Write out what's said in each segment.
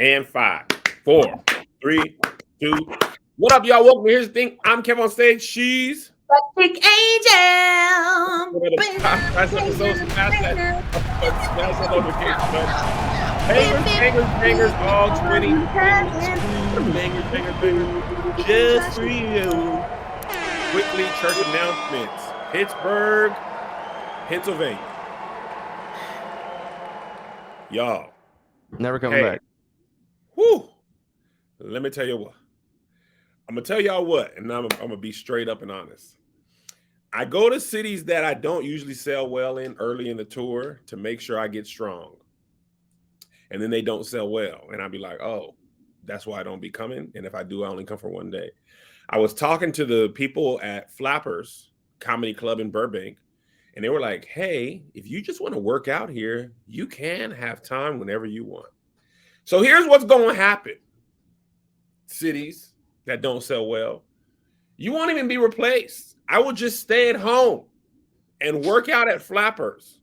And 5, 4, 3, 2. What up, y'all? Welcome to Here's the Thing. I'm Kevin on stage. She's Big Angel. Smash that notification bangers, all 20. Bangers, just for you. Quickly, church announcements. Pittsburgh, Pennsylvania. Y'all. Never coming back. Whew. Let me tell you what. I'm going to tell y'all what, and I'm going to be straight up and honest. I go to cities that I don't usually sell well in early in the tour to make sure I get strong. And then they don't sell well. And I'll be like, oh, that's why I don't be coming. And if I do, I only come for one day. I was talking to the people at Flappers Comedy Club in Burbank, and they were like, hey, if you just want to work out here, you can have time whenever you want. So here's what's going to happen. Cities that don't sell well, you won't even be replaced. I will just stay at home and work out at Flappers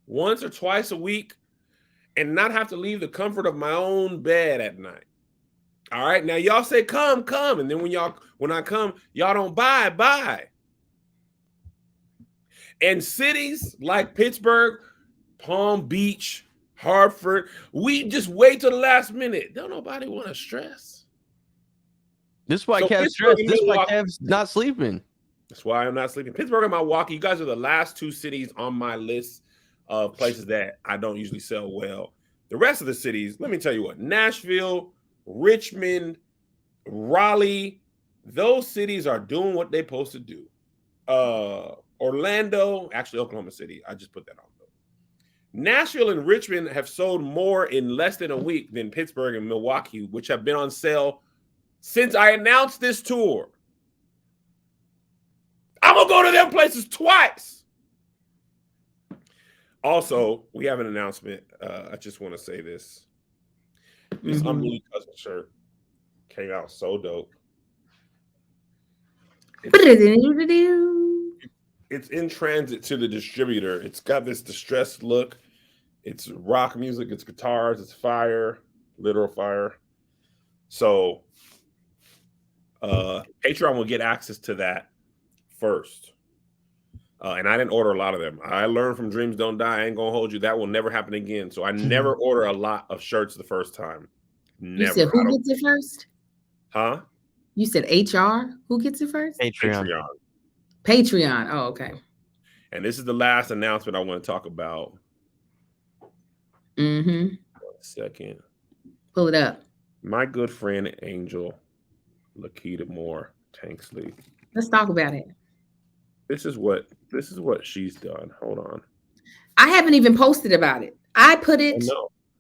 once or twice a week and not have to leave the comfort of my own bed at night. All right. Now y'all say, come. And then when I come, y'all don't buy. And cities like Pittsburgh, Palm Beach, Hartford, we just wait till the last minute. Don't nobody want to stress. This is why Kev's stressed. This is why Kev's not sleeping. That's why I'm not sleeping. Pittsburgh and Milwaukee, you guys are the last two cities on my list of places that I don't usually sell well. The rest of the cities, let me tell you what, Nashville, Richmond, Raleigh, those cities are doing what they're supposed to do. Orlando, actually Oklahoma City, I just put that on. Nashville and Richmond have sold more in less than a week than Pittsburgh and Milwaukee, which have been on sale since I announced this tour. I'm going to go to them places twice. Also, we have an announcement. I just want to say this. This Unruly Cousin shirt came out so dope. It's in transit to the distributor. It's got this distressed look. It's rock music. It's guitars. It's fire. Literal fire. So Patreon will get access to that first. And I didn't order a lot of them. I learned from Dreams Don't Die. I ain't going to hold you. That will never happen again. So I never order a lot of shirts the first time. Never. You said who gets it first? Huh? You said HR? Who gets it first? Patreon. Oh, okay. And this is the last announcement I want to talk about. 1 second. Pull it up. My good friend Angel Lakita Moore Tanksley. Let's talk about it. This is what she's done. Hold on. I haven't even posted about it. I put it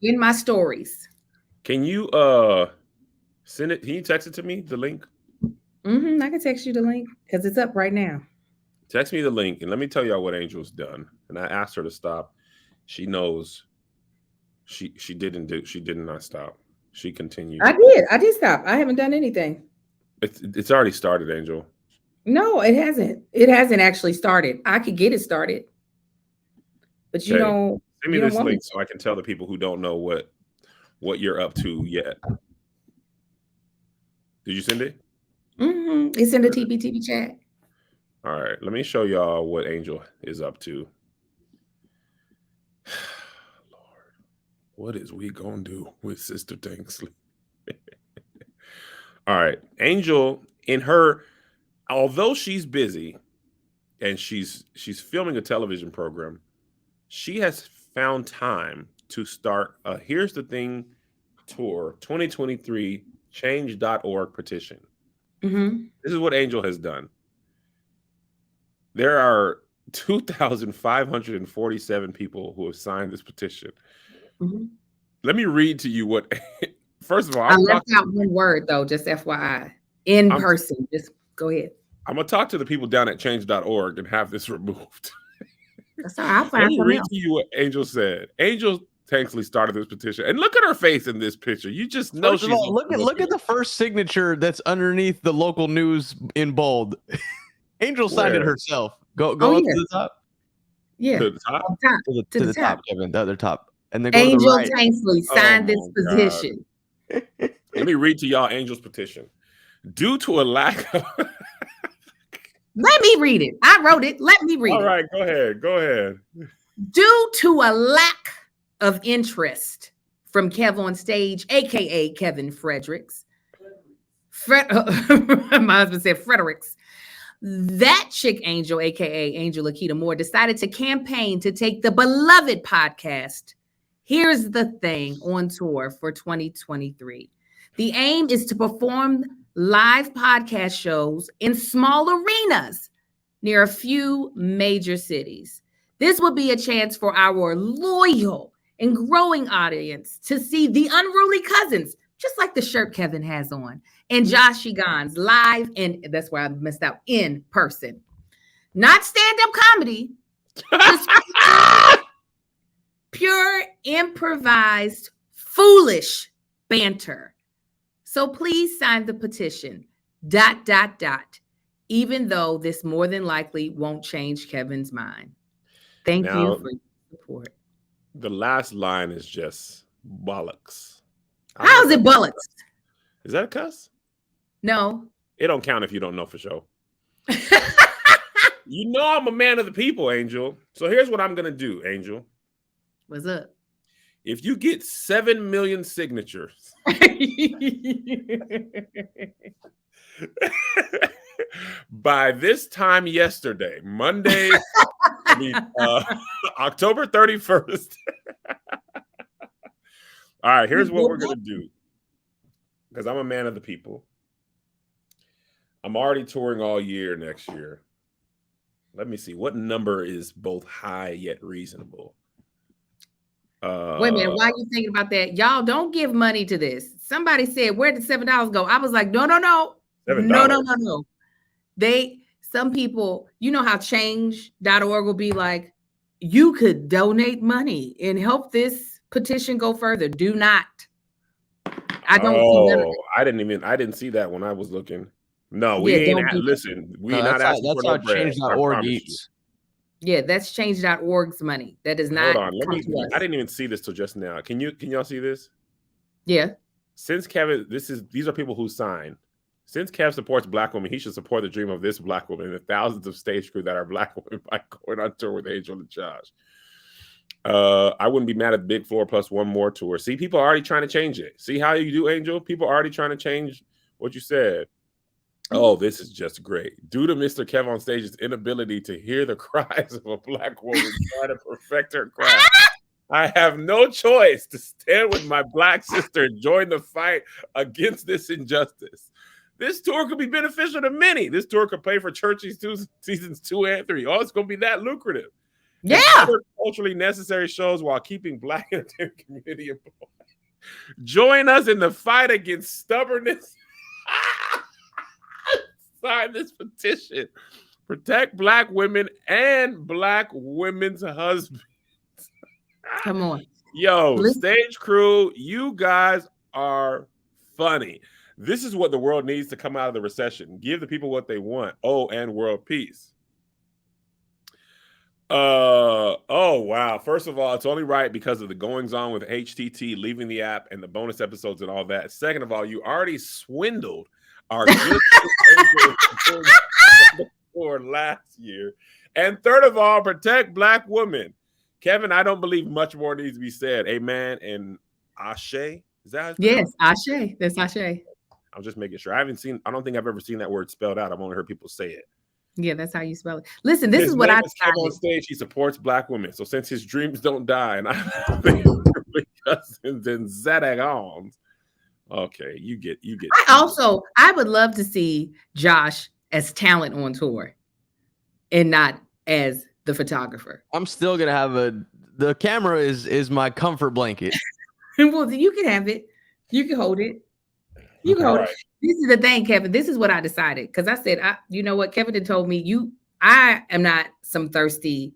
in my stories. Can you send it? Can you text it to me, the link? I can text you the link because it's up right now. Text me the link and let me tell y'all what Angel's done. And I asked her to stop. She knows she did not stop. She continued. I did stop. I haven't done anything. It's already started, Angel. No, it hasn't. It hasn't actually started. I could get it started. But you don't. Send me this link so I can tell the people who don't know what you're up to yet. Did you send it? It's in the TBTB chat. All right. Let me show y'all what Angel is up to. Lord, what is we gonna do with Sister Tanksley? All right. Angel, although she's busy and she's filming a television program, she has found time to start a Here's the Thing tour 2023 change.org petition. This is what Angel has done. There are 2,547 people who have signed this petition. Let me read to you what. First of all, I left out one word though, just FYI. In person. Just go ahead. I'm gonna talk to the people down at change.org and have this removed. That's all right. Let me read to you what Angel said. Angel Tanksley started this petition, and look at her face in this picture. You just know she's. Look at the first signature that's underneath the local news in bold. Angel signed it herself. Go up to the top. Yeah, to the top. To the top, Kevin. The other top, and then Angel Tanksley signed this petition. Let me read to y'all Angel's petition. Due to a lack of... Let me read it. I wrote it. Let me read it. All right, go ahead. Go ahead. Due to a lack of interest from Kev on Stage, aka Kevin Fredericks. My husband said Fredericks. That chick Angel, aka Angel Akita Moore, decided to campaign to take the beloved podcast Here's the Thing on tour for 2023. The aim is to perform live podcast shows in small arenas near a few major cities. This would be a chance for our loyal and growing audience to see the Unruly Cousins, just like the shirt Kevin has on, and Josh Egan's live, and that's where I missed out, in person. Not stand-up comedy, just pure improvised, foolish banter. So please sign the petition, ... even though this more than likely won't change Kevin's mind. Thank you for your support. The last line is just bollocks. How is it bollocks? Is that a cuss? No. It don't count if you don't know for sure. You know I'm a man of the people, Angel. So here's what I'm going to do, Angel. What's up? If you get 7 million signatures by this time yesterday, Monday, October 31st. All right, here's what we're going to do. Because I'm a man of the people. I'm already touring all year next year. Let me see. What number is both high yet reasonable? Wait a minute. Why are you thinking about that? Y'all don't give money to this. Somebody said, where did $7 go? I was like, no. $7. No. Some people, you know how change.org will be like, you could donate money and help this petition go further. Do not. I don't see none of that. I didn't see that when I was looking. No, we ain't listen. We not asking for no bread. That's how change.org eats. Yeah, that's change.org's money. That does not. Hold on. I didn't even see this till just now. Can y'all see this? Yeah. Since Kevin, these are people who sign. Since Kev supports Black women, he should support the dream of this Black woman and the thousands of stage crew that are Black women by going on tour with Angel and Josh. I wouldn't be mad at Big Floor plus one more tour. See, people are already trying to change it. See how you do, Angel? People are already trying to change what you said. Oh, this is just great. Due to Mr. Kev on Stage's inability to hear the cries of a Black woman trying to perfect her craft, I have no choice to stand with my Black sister and join the fight against this injustice. This tour could be beneficial to many. This tour could pay for Churchy's seasons 2 and 3. Oh, it's going to be that lucrative. Yeah. Other culturally necessary shows while keeping Black entertainment community employed. Join us in the fight against stubbornness. Sign this petition. Protect Black women and Black women's husbands. Come on. Yo, stage crew, you guys are funny. This is what the world needs to come out of the recession. Give the people what they want. Oh, and world peace. Oh, wow. First of all, it's only right because of the goings on with HTT leaving the app and the bonus episodes and all that. Second of all, you already swindled our good for last year. And third of all, protect Black women. Kevin, I don't believe much more needs to be said. Amen and Ashe. Is that? Yes, Ashe. That's Ashe. I'm just making sure. I don't think I've ever seen that word spelled out. I've only heard people say it. Yeah, that's how you spell it. Listen, this is what I decided. On stage, he supports Black women. So since his dreams don't die, and I think cousins and Zadagons. Okay, you get. I would love to see Josh as talent on tour, and not as the photographer. I'm still gonna have the camera is my comfort blanket. Well, you can have it. You can hold it. You can hold it. This is the thing, Kevin. This is what I decided, because I said, you know what, Kevin had told me, I am not some thirsty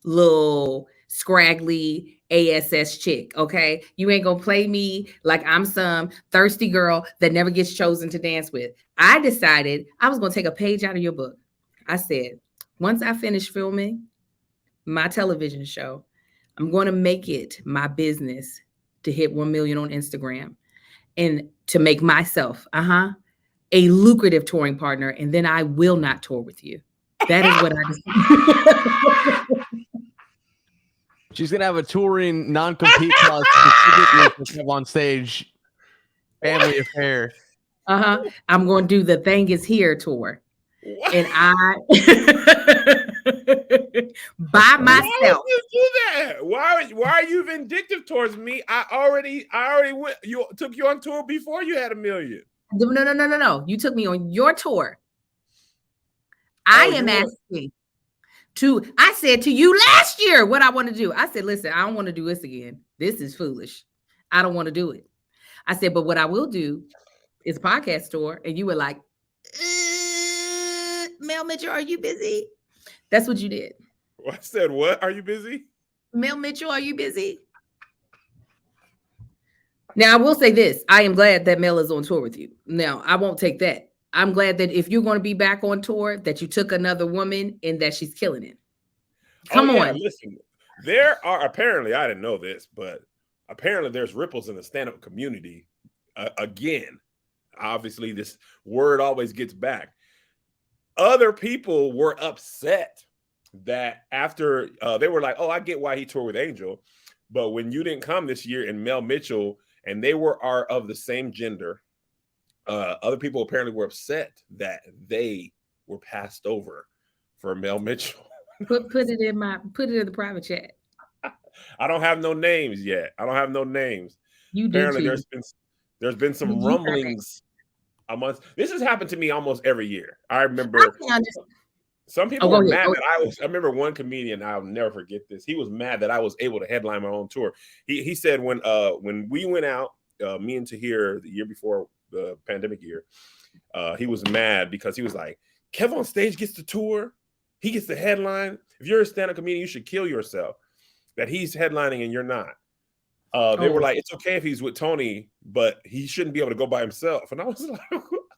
little scraggly ASS chick. Okay, you ain't gonna play me like I'm some thirsty girl that never gets chosen to dance with. I decided I was gonna take a page out of your book. I said, once I finish filming my television show, I'm going to make it my business to hit 1 million on Instagram. and to make myself a lucrative touring partner, and then I will not tour with you. That is what I decided. She's gonna have a touring non-compete clause specifically on stage. Family affair. I'm going to do the Thing Is Here tour. What? And I by myself. Why would you do that? Why are you vindictive towards me? I already took you on tour before you had $1 million. No. You took me on your tour. I am asking I said to you last year what I want to do. I said, listen, I don't want to do this again. This is foolish. I don't want to do it. I said, but what I will do is a podcast tour. And you were like, Mel Mitchell, are you busy? That's what you did. I said, what? Are you busy? Mel Mitchell, are you busy? Now, I will say this. I am glad that Mel is on tour with you. Now, I won't take that. I'm glad that if you're going to be back on tour, that you took another woman and that she's killing it. Come on. Listen, there are apparently, I didn't know this, but apparently there's ripples in the stand-up community. Again, obviously this word always gets back. Other people were upset that after they were like, oh, I get why he toured with Angel, but when you didn't come this year and Mel Mitchell, and they are of the same gender, other people apparently were upset that they were passed over for Mel Mitchell. Put it in the private chat. I don't have no names yet. You do apparently too. there's been some rumblings amongst. This has happened to me almost every year. I remember some people were mad that I remember one comedian, I'll never forget this. He was mad that I was able to headline my own tour. He said when we went out, me and Tahir the year before the pandemic year, he was mad because he was like, Kev on stage gets the tour. He gets the headline. If you're a stand-up comedian, you should kill yourself. That he's headlining and you're not. They were like, it's okay if he's with Tony, but he shouldn't be able to go by himself. And I was like,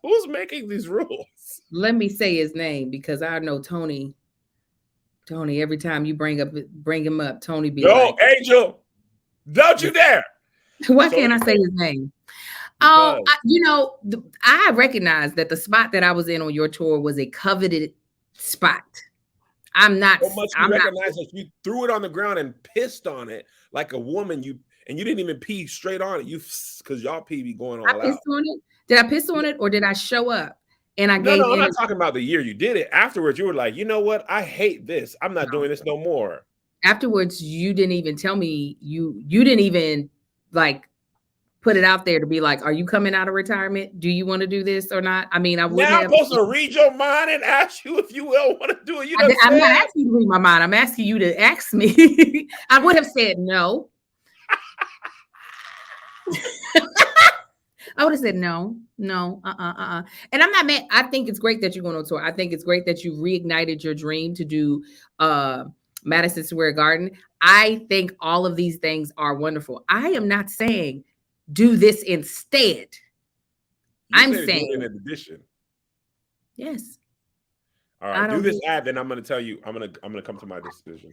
who's making these rules? Let me say his name because I know Tony. Tony, every time you bring him up, Tony be like, Angel, don't you dare. Why can't I say his name? I recognize that the spot that I was in on your tour was a coveted spot. I'm not. So much you recognize that you threw it on the ground and pissed on it like a woman. You didn't even pee straight on it. Because y'all pee be going all out. Pissed on it. Did I piss on it or did I show up and I No, I'm not talking about the year you did it. Afterwards, you were like, you know what? I hate this. I'm not doing this no more. Afterwards, you didn't even tell me. You didn't even like put it out there to be like, are you coming out of retirement? Do you want to do this or not? I mean, I would now I'm supposed to read your mind and ask you if you will want to do it. I'm not asking you to read my mind. I'm asking you to ask me. I would have said no. I would have said no. And I'm not mad. I think it's great that you're going on tour. I think it's great that you reignited your dream to do Madison Square Garden. I think all of these things are wonderful. I am not saying do this instead. I'm saying in addition. Yes. All right, do this ad, then I'm going to tell you. I'm going to come to my decision.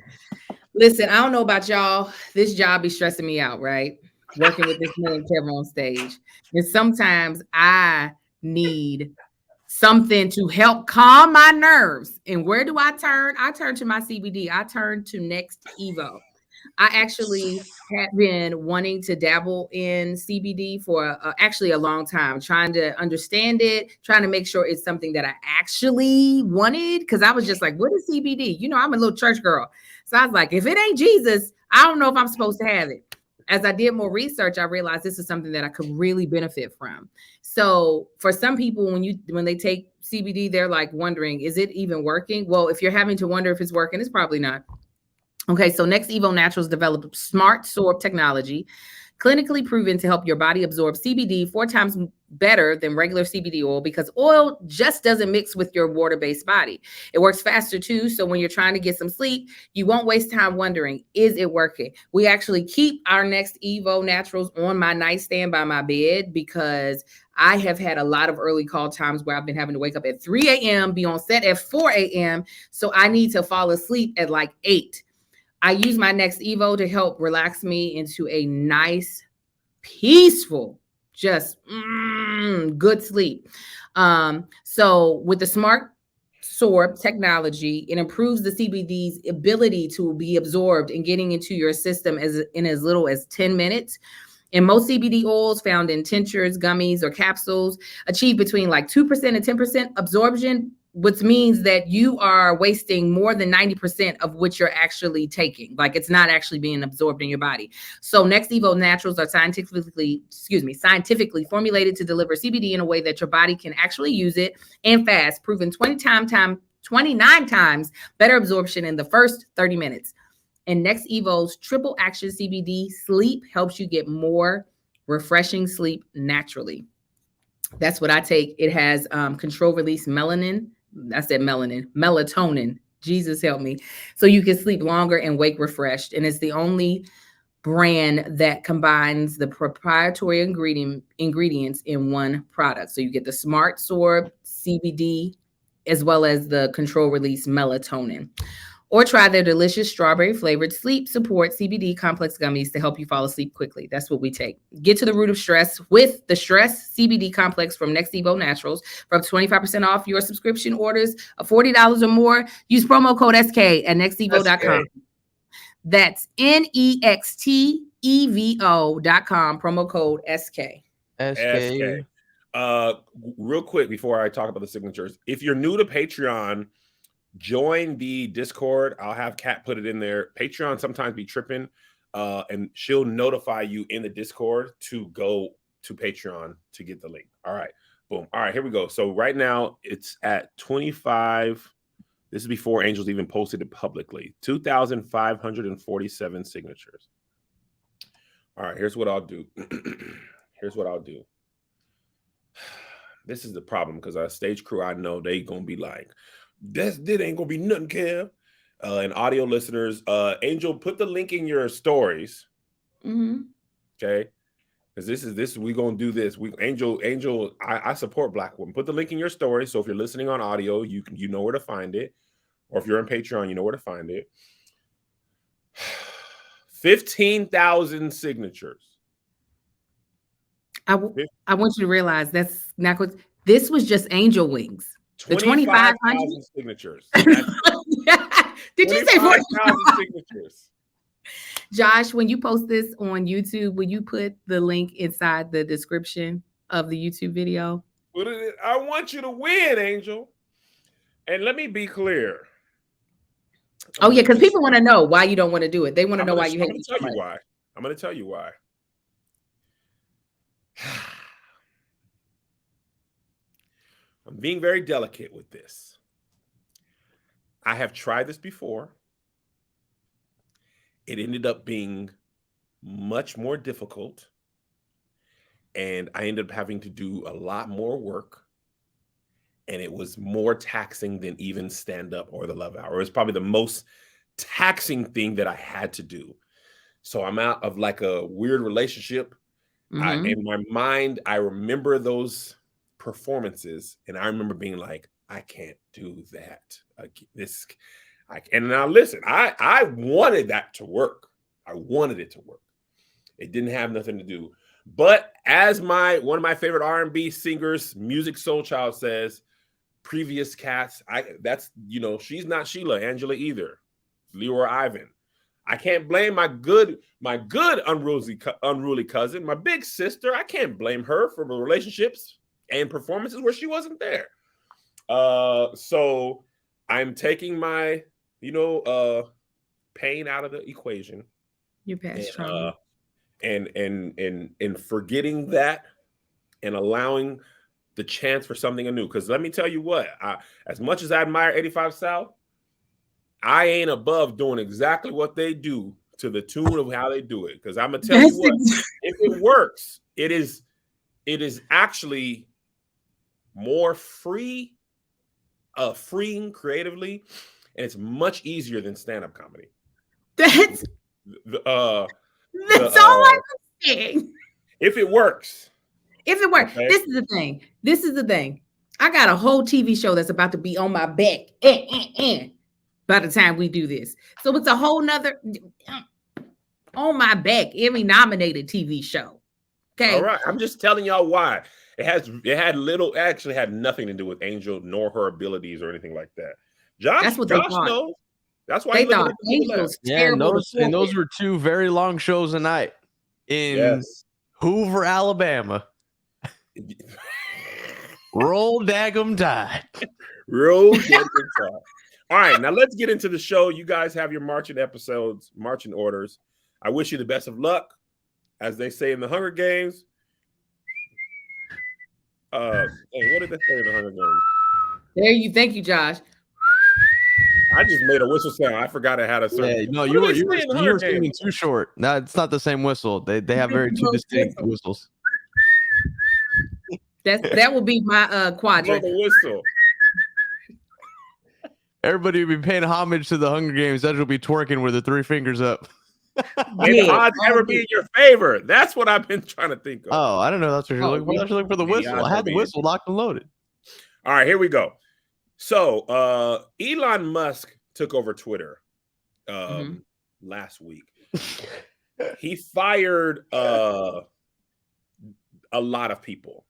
Listen, I don't know about y'all. This job be stressing me out, right? Working with this man Kevin on stage. And sometimes I need something to help calm my nerves. And where do I turn? I turn to my CBD. I turn to Next Evo. I actually have been wanting to dabble in CBD for actually a long time, trying to understand it, trying to make sure it's something that I actually wanted. Because I was just like, what is CBD? You know, I'm a little church girl. So I was like, if it ain't Jesus, I don't know if I'm supposed to have it. As I did more research, I realized this is something that I could really benefit from. So for some people, when they take CBD, they're like wondering, is it even working? Well, if you're having to wonder if it's working, it's probably not. Okay, so Next Evo Naturals developed smart sorb technology, clinically proven to help your body absorb CBD 4 times better than regular CBD oil because oil just doesn't mix with your water-based body. It works faster too, so when you're trying to get some sleep, you won't waste time wondering, is it working? We actually keep our Next Evo Naturals on my nightstand by my bed because I have had a lot of early call times where I've been having to wake up at 3 a.m., be on set at 4 a.m., so I need to fall asleep at like 8. I use my Next Evo to help relax me into a nice, peaceful just good sleep. So with the smart sorb technology, it improves the CBD's ability to be absorbed and getting into your system in as little as 10 minutes. And most CBD oils found in tinctures, gummies, or capsules achieve between like 2% and 10% absorption, which means that you are wasting more than 90% of what you're actually taking. Like it's not actually being absorbed in your body. So Next Evo Naturals are scientifically formulated to deliver CBD in a way that your body can actually use it and fast, proven 29 times better absorption in the first 30 minutes. And Next Evo's triple action CBD sleep helps you get more refreshing sleep naturally. That's what I take. It has control release melanin. I said melatonin. Jesus help me. So you can sleep longer and wake refreshed. And it's the only brand that combines the proprietary ingredients in one product. So you get the Smart Sorb CBD as well as the control release melatonin. Or try their delicious strawberry flavored sleep support CBD complex gummies to help you fall asleep quickly. That's what we take. Get to the root of stress with the Stress CBD complex from Next Evo Naturals for up to 25% off your subscription orders of $40 or more. Use promo code SK at nextevo.com. That's NEXTEVO.com, promo code SK. SK. Real quick before I talk about the signatures, if you're new to Patreon, join the Discord. I'll have Kat put it in there. Patreon sometimes be tripping, and she'll notify you in the Discord to go to Patreon to get the link. All right, boom. All right, here we go. So right now it's at 25. This is before Angels even posted it publicly. 2,547 signatures. All right, here's what I'll do. Here's what I'll do. This is the problem because our stage crew, I know they gonna be like, this ain't gonna be nothing, Kev. And audio listeners, Angel, put the link in your stories. Okay, because this we gonna do this. Angel, I support Black women. Put the link in your story. So if you're listening on audio, you know where to find it, or if you're on Patreon, you know where to find it. 15,000 signatures. I want you to realize that's not good. This was just Angel Wings. The 25,000 signatures. Did you say 45,000 signatures? Josh, when you post this on YouTube, will you put the link inside the description of the YouTube video? I want you to win, Angel. And let me be clear. Oh, yeah, because people want to know why you don't want to do it. They want to know why you hate it. I'm going to tell you why. I'm being very delicate with this. I have tried this before. It ended up being much more difficult. And I ended up having to do a lot more work. And it was more taxing than even stand-up or the Love Hour. It was probably the most taxing thing that I had to do. So I'm out of like a weird relationship. In my mind, I remember those performances, and I remember being like, I can't do that. And now listen, I wanted that to work. I wanted it to work. It didn't have nothing to do. But as one of my favorite R&B singers, Music Soul Child, says, previous cats, she's not Sheila Angela either. Leroy Ivan. I can't blame my good unruly cousin, my big sister. I can't blame her for the relationships and performances where she wasn't there. So I'm taking my, pain out of the equation. Your past trauma. And forgetting that and allowing the chance for something anew. Because let me tell you what, as much as I admire 85 South, I ain't above doing exactly what they do to the tune of how they do it. Because I'm gonna tell you what, if it works, it is actually more freeing creatively, and it's much easier than stand-up comedy. That's all I'm saying. If it works. Okay. This is the thing. I got a whole TV show that's about to be on my back by the time we do this. So it's a whole nother on my back, Emmy nominated TV show. Okay. All right. I'm just telling y'all why. It actually had nothing to do with Angel nor her abilities or anything like that. That's what they Josh thought. knows. That's why They he's looking thought at the Angel's Yeah, terrible. and those were two very long shows a night in Yes. Hoover, Alabama. Roll daggum tide. Roll daggum tide. All right, now let's get into the show. You guys have your marching episodes, marching orders. I wish you the best of luck. As they say in the Hunger Games. Hey, what did they say in the Hunger Games? Thank you, Josh. I just made a whistle sound. I forgot I had a certain. Yeah, no, you were singing too short. No, it's not the same whistle. They have very two distinct whistles. That will be my quadrant. Blow the whistle. Everybody will be paying homage to the Hunger Games. That will be twerking with the three fingers up. May the odds ever be in your favor. That's what I've been trying to think of. Oh, I don't know. That's what you're looking for. I was looking for the whistle. I had the whistle locked and loaded. All right, here we go. So Elon Musk took over Twitter last week. He fired a lot of people.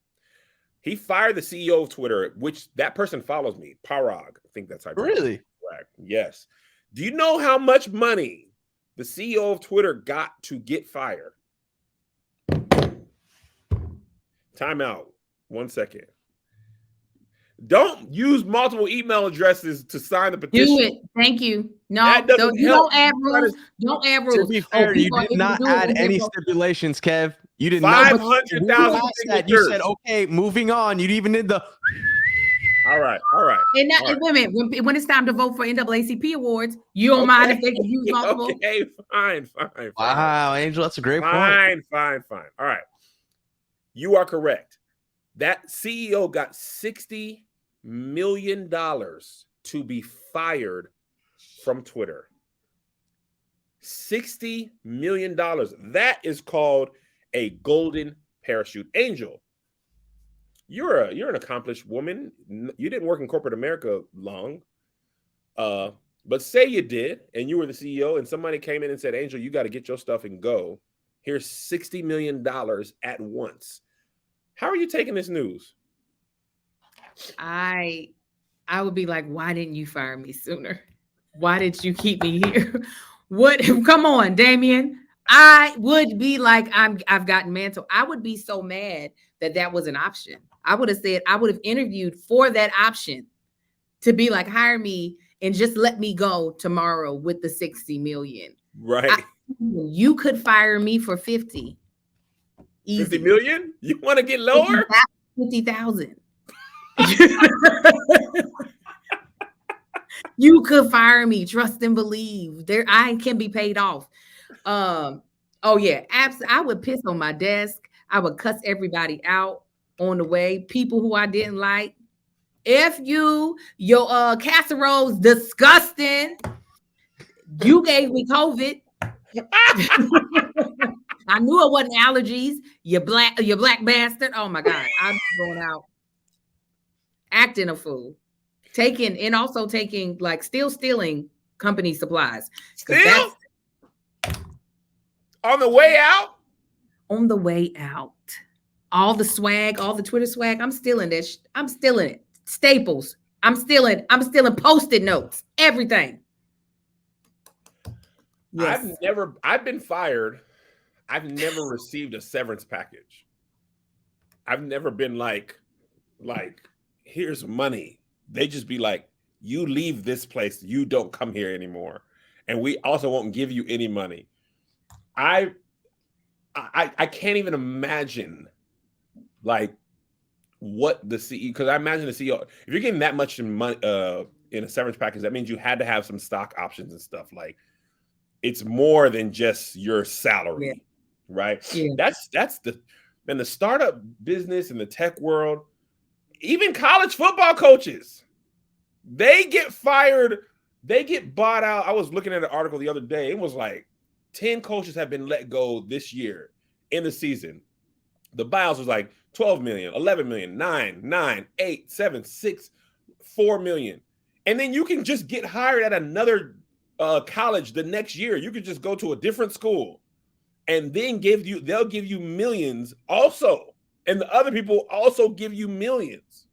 He fired the CEO of Twitter, which that person follows me, Parag. I think that's how. Really? Yes. Do you know how much money the CEO of Twitter got to get fired? Time out. 1 second. Don't use multiple email addresses to sign the petition. Do it. Thank you. No, don't add rules. Don't add rules. To be fair, you did not add any stipulations, Kev. You did not. 500,000 signatures. You said, okay, moving on. You even did the. All right. And wait a minute. When it's time to vote for NAACP awards, you don't mind if they can use multiple? Okay, fine. Wow, Angel, that's a great point. Fine. All right. You are correct. That CEO got $60 million to be fired from Twitter. $60 million. That is called a golden parachute. Angel, you're an accomplished woman. You didn't work in corporate America long. But say you did, and you were the CEO, and somebody came in and said, Angel, you got to get your stuff and go. Here's $60 million at once. How are you taking this news? I would be like, why didn't you fire me sooner? Why did you keep me here? What? Come on, Damien. I would be like, I've gotten mantle. I would be so mad that was an option. I would have said, I would have interviewed for that option to be like, hire me and just let me go tomorrow with the 60 million. Right. You could fire me for 50. Easy. 50 million? You want to get lower? 50,000. You could fire me. Trust and believe. I can be paid off. Oh yeah, I would piss on my desk. I would cuss everybody out on the way. People who I didn't like. F you, your casserole's disgusting. You gave me COVID. I knew it wasn't allergies. You black bastard. Oh my God. I'm going out acting a fool. Taking like still stealing company supplies. Still? On the way out? On the way out. All the swag, all the Twitter swag. I'm stealing this. I'm stealing it. Staples. I'm stealing Post-it notes. Everything. Yes. I've been fired. I've never received a severance package. I've never been like, here's money. They just be like, you leave this place. You don't come here anymore. And we also won't give you any money. I can't even imagine like what the CEO, because I imagine the CEO, if you're getting that much money in a severance package, that means you had to have some stock options and stuff. Like it's more than just your salary, right? Yeah. That's the startup business and the tech world, even college football coaches, they get fired, they get bought out. I was looking at an article the other day. It was like 10 coaches have been let go this year in the season. The buyouts was like 12 million, 11 million, 9, 8, 7, 6, 4 million. And then you can just get hired at another college the next year. You could just go to a different school and then they'll give you millions also. And the other people also give you millions.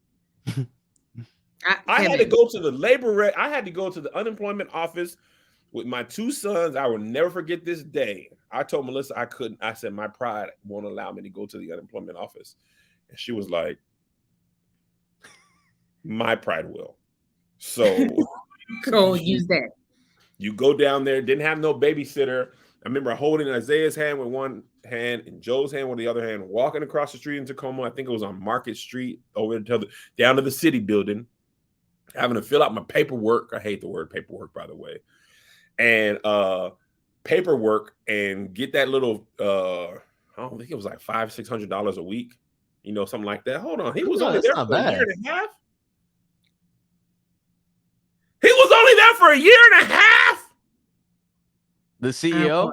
I had to go to the I had to go to the unemployment office with my 2 sons. I will never forget this day. I told Melissa I couldn't. I said my pride won't allow me to go to the unemployment office. And she was like, my pride will. So go use that. You go down there, didn't have no babysitter. I remember holding Isaiah's hand with one hand and Joe's hand with the other hand, walking across the street in Tacoma. I think it was on Market Street over down to the city building, having to fill out my paperwork. I hate the word paperwork, by the way. And paperwork and get that little, I don't think it was like $500-600 a week, something like that. Hold on. He was only there for a year and a half. He was only there for a year and a half. The CEO?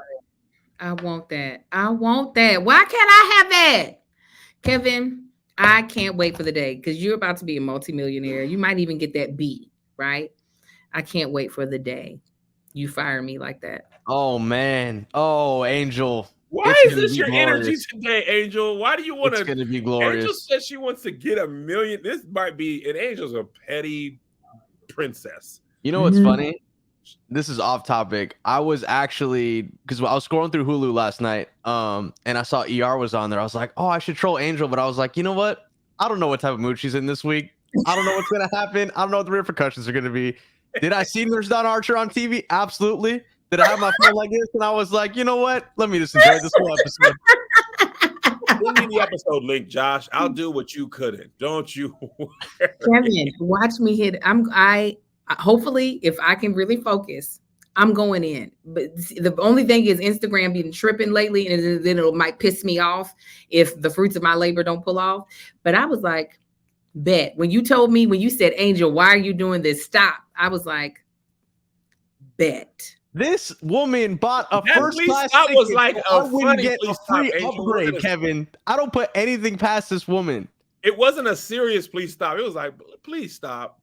I want that. I want that. Why can't I have that? Kevin, I can't wait for the day because you're about to be a multimillionaire. You might even get that B, right? I can't wait for the day you fire me like that. Oh, man. Oh, Angel. Why is this your energy today, Angel? Why do you want to? It's going to be glorious. Angel says she wants to get $1 million. This might be, and Angel's a petty princess. You know what's funny? This is off topic. I was actually, because I was scrolling through Hulu last night, and I saw ER was on there. I was like, oh, I should troll Angel, but I was like, you know what? I don't know what type of mood she's in this week. I don't know what's going to happen. I don't know what the repercussions are going to be. Did I see Nurse Dawn Archer on TV? Absolutely. Did I have my phone like this? And I was like, you know what? Let me just enjoy this whole episode. Send me the episode link, Josh. I'll do what you couldn't. Don't you worry. Kevin, watch me hit. Hopefully, if I can really focus, I'm going in. But the only thing is Instagram been tripping lately, and then it might piss me off if the fruits of my labor don't pull off. But I was like, bet. When you said, Angel, why are you doing this? Stop. I was like, bet. This woman bought a first class ticket. Was like I wouldn't get a free upgrade, Kevin. I don't put anything past this woman. It wasn't a serious please stop. It was like, please stop.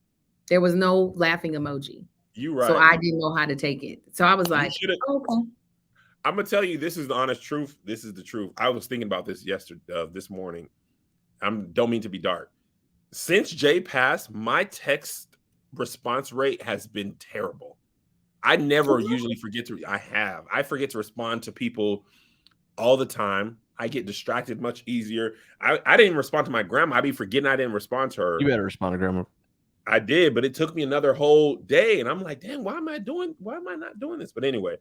There was no laughing emoji. You right. So I didn't know how to take it. So I was like, okay. I'm gonna tell you, this is the honest truth. This is the truth. I was thinking about this this morning. Don't mean to be dark. Since Jay passed, my text response rate has been terrible. I never usually forget to. I forget to respond to people all the time. I get distracted much easier. I didn't respond to my grandma. I be forgetting I didn't respond to her. You better respond to grandma. I did, but it took me another whole day, and I'm like, damn, why am I not doing this? But anyway,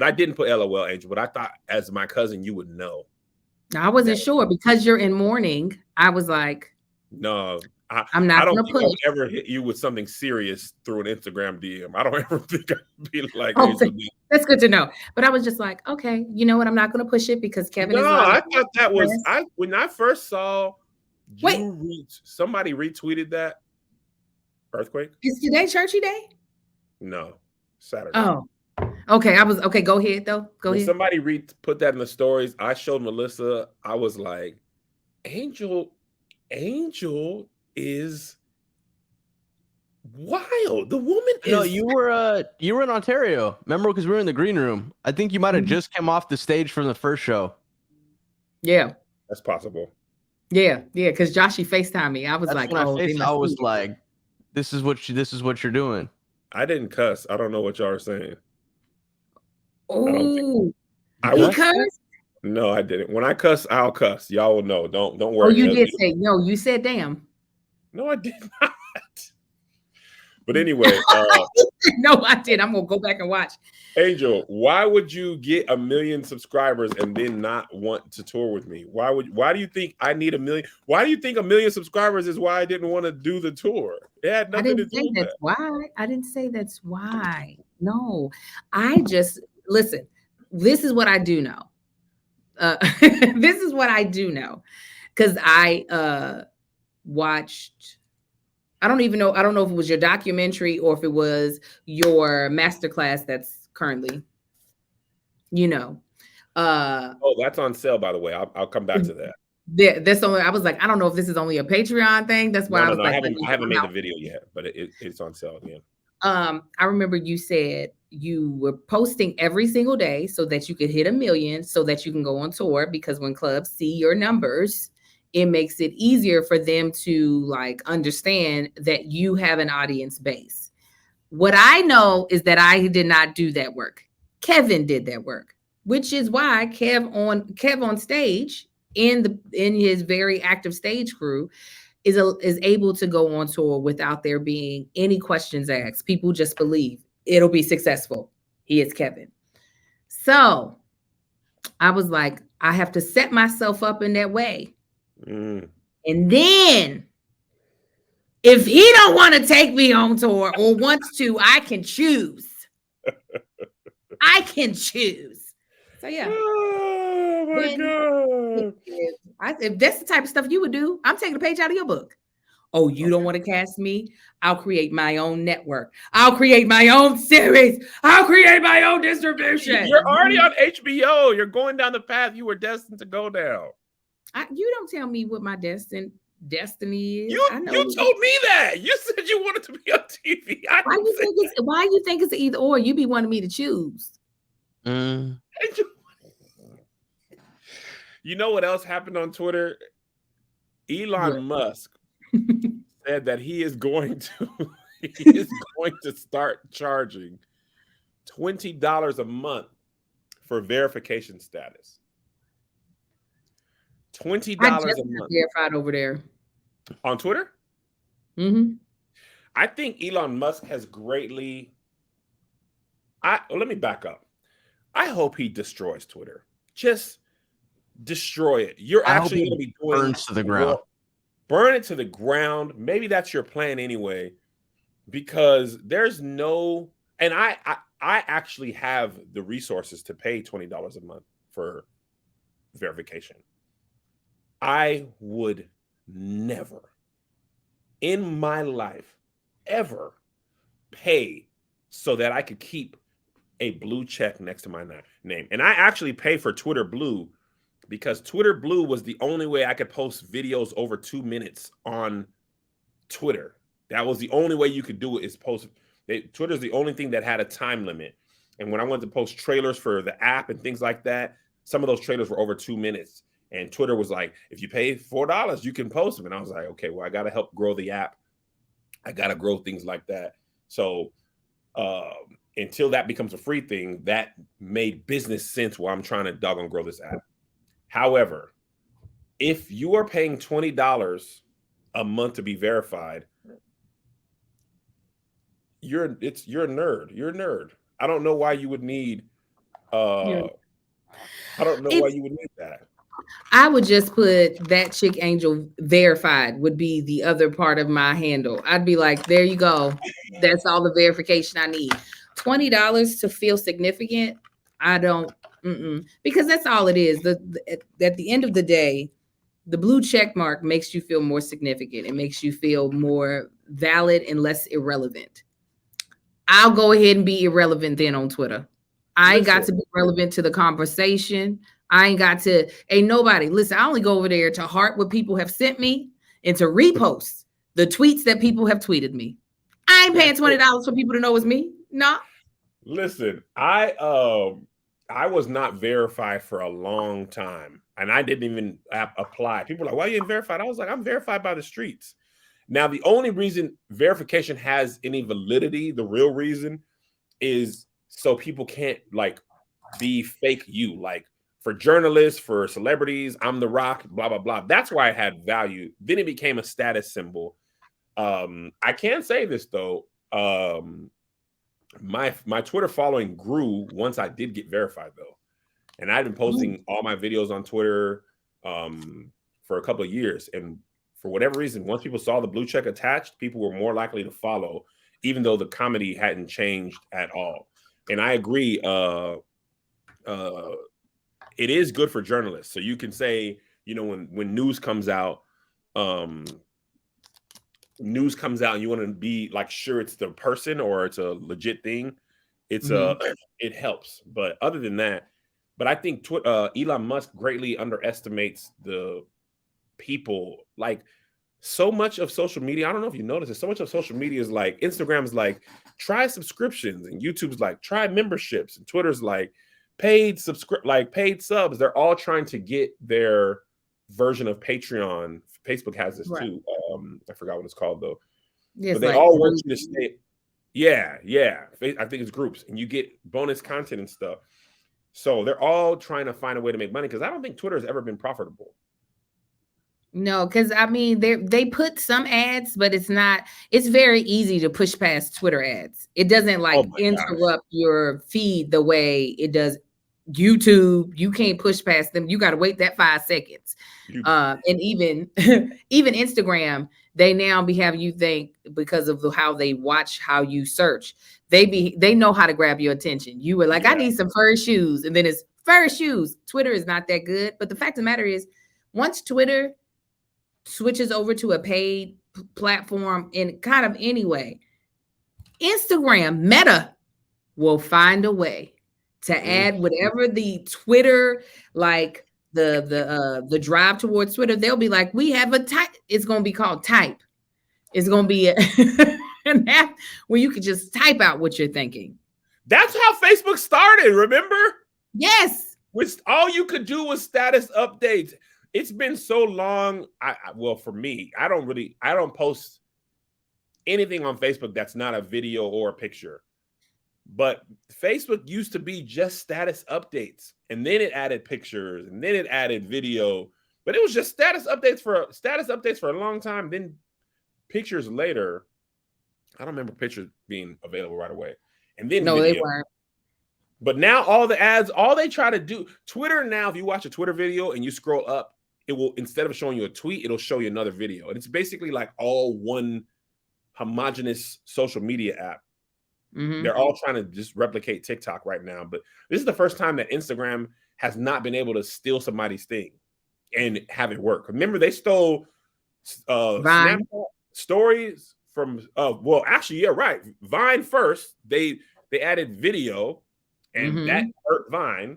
I didn't put LOL, Angel, but I thought as my cousin you would know. I wasn't sure because you're in mourning. I was like, no, I'm not going to put. I would ever hit you with something serious through an Instagram DM. I don't ever think I'd be like, that's good to know. But I was just like, okay, you know what? I'm not going to push it because Kevin is. No, I thought that was when I first saw somebody retweeted that. Earthquake? Is today churchy day? No, Saturday. Oh, okay. Go ahead though. Go ahead. Somebody put that in the stories. I showed Melissa. I was like, Angel is wild. The woman is. No, you were in Ontario. Remember, because we were in the green room. I think you might have just come off the stage from the first show. Yeah, that's possible. Yeah. Because Joshy FaceTimed me. I was like, I was like, this is what you're doing. I didn't cuss. I don't know what y'all are saying. Oh, I cussed? No, I didn't. When I cuss, I'll cuss. Y'all will know. Don't worry. Oh, you did say no. You said damn. No, I did not. But anyway, no, I did. I'm gonna go back and watch. Angel, why would you get 1 million subscribers and then not want to tour with me? Why do you think I need 1 million? Why do you think 1 million subscribers is why I didn't want to do the tour? It had nothing to do with that. Why. I didn't say that's why. No, I just listen. This is what I do know. This is what I do know because I watched. I don't even know. I don't know if it was your documentary or if it was your masterclass that's currently, that's on sale, by the way. I'll come back to that. That's only. I was like, I don't know if this is only a Patreon thing. That's why I was like, I haven't made the video yet, but it's on sale again. I remember you said you were posting every single day so that you could hit 1 million, so that you can go on tour, because when clubs see your numbers, it makes it easier for them to like understand that you have an audience base. What I know is that I did not do that work. Kevin did that work, which is why Kev on stage in his very active stage crew is able to go on tour without there being any questions asked. People just believe it'll be successful. He is Kevin. So I was like, I have to set myself up in that way. And then if he don't want to take me on tour or wants to, I can choose. I can choose. So yeah. Oh my God. If that's the type of stuff you would do, I'm taking a page out of your book. Oh, you don't want to cast me? I'll create my own network. I'll create my own series. I'll create my own distribution. You're already on HBO. You're going down the path you were destined to go down. You don't tell me what my destiny is. You told me that. You said you wanted to be on TV. Why you think it's either or? You be wanting me to choose. You know what else happened on Twitter? Elon Musk said that he is going to start charging $20 a month for verification status. $20 a month. Verified over there on Twitter. I think Elon Musk has greatly. Let me back up. I hope he destroys Twitter. Just destroy it. You're actually going to be doing burns to the ground. Burn it to the ground. Maybe that's your plan anyway, because there's no. And I actually have the resources to pay $20 a month for verification. I would never in my life ever pay so that I could keep a blue check next to my name. And I actually pay for Twitter Blue because Twitter Blue was the only way I could post videos over 2 minutes on Twitter. That was the only way you could do it, is post. Twitter's the only thing that had a time limit. And when I wanted to post trailers for the app and things like that, some of those trailers were over 2 minutes. And Twitter was like, if you pay $4, you can post them. And I was like, okay, well, I got to help grow the app. I got to grow things like that. So until that becomes a free thing, that made business sense while I'm trying to doggone grow this app. However, if you are paying $20 a month to be verified, you're a nerd. You're a nerd. I don't know why you would need I don't know why you would need that. I would just put that chick Angel verified would be the other part of my handle. I'd be like, there you go. That's all the verification I need. $20 to feel significant. I don't, because that's all it is. At the end of the day, the blue check mark makes you feel more significant. It makes you feel more valid and less irrelevant. I'll go ahead and be irrelevant then on Twitter. I ain't got to be relevant to the conversation. I ain't got to, ain't nobody. Listen, I only go over there to heart what people have sent me and to repost the tweets that people have tweeted me. I ain't paying $20 for people to know it's me. No. Listen, I was not verified for a long time, and I didn't even apply. People were like, why are you verified? I was like, I'm verified by the streets. Now, the only reason verification has any validity, the real reason, is so people can't like be fake you. Like for journalists, for celebrities, I'm the Rock, blah, blah, blah. That's why it had value. Then it became a status symbol. I can say this though. My Twitter following grew once I did get verified though. And I've been posting all my videos on Twitter for a couple of years. And for whatever reason, once people saw the blue check attached, people were more likely to follow, even though the comedy hadn't changed at all. And I agree. It is good for journalists. So you can say, you know, when news comes out and you want to be like sure it's the person or it's a legit thing, it's it helps. But other than that, but I think Elon Musk greatly underestimates the people. Like so much of social media, I don't know if you notice it, so much of social media is like, Instagram's like, try subscriptions, and YouTube's like, try memberships, and Twitter's like, paid subs. They're all trying to get their version of Patreon. Facebook has this too. I forgot what it's called though. But they all want you to stay. Yeah. I think it's groups, and you get bonus content and stuff. So they're all trying to find a way to make money, because I don't think Twitter has ever been profitable. No, because I mean they put some ads, but it's very easy to push past Twitter ads. It doesn't like interrupt your feed the way it does YouTube. You can't push past them. You got to wait that 5 seconds. And even Instagram, they now be having you think, because of how they watch how you search, they know how to grab your attention. You were like, I need some fur shoes, and then it's fur shoes. Twitter is not that good, but the fact of the matter is, once Twitter switches over to a paid platform in kind of anyway, Instagram, Meta, will find a way to add whatever the Twitter, like the drive towards Twitter, they'll be like, we have a type. It's going to be called Type. It's going to be an app where you can just type out what you're thinking. That's how Facebook started, remember? Yes. Which all you could do was status updates. It's been so long. Well, for me, I don't post anything on Facebook that's not a video or a picture. But Facebook used to be just status updates, and then it added pictures, and then it added video. But it was just status updates for a long time. Then pictures later. I don't remember pictures being available right away. And then no, video. they weren't. But now all the ads, all they try to do, Twitter now, if you watch a Twitter video and you scroll up, it will, instead of showing you a tweet, it'll show you another video. And it's basically like all one homogenous social media app. Mm-hmm. They're all trying to just replicate TikTok right now. But this is the first time that Instagram has not been able to steal somebody's thing and have it work. Remember, they stole Snapchat stories from, well, actually, yeah, right. Vine first. They added video, and that hurt Vine.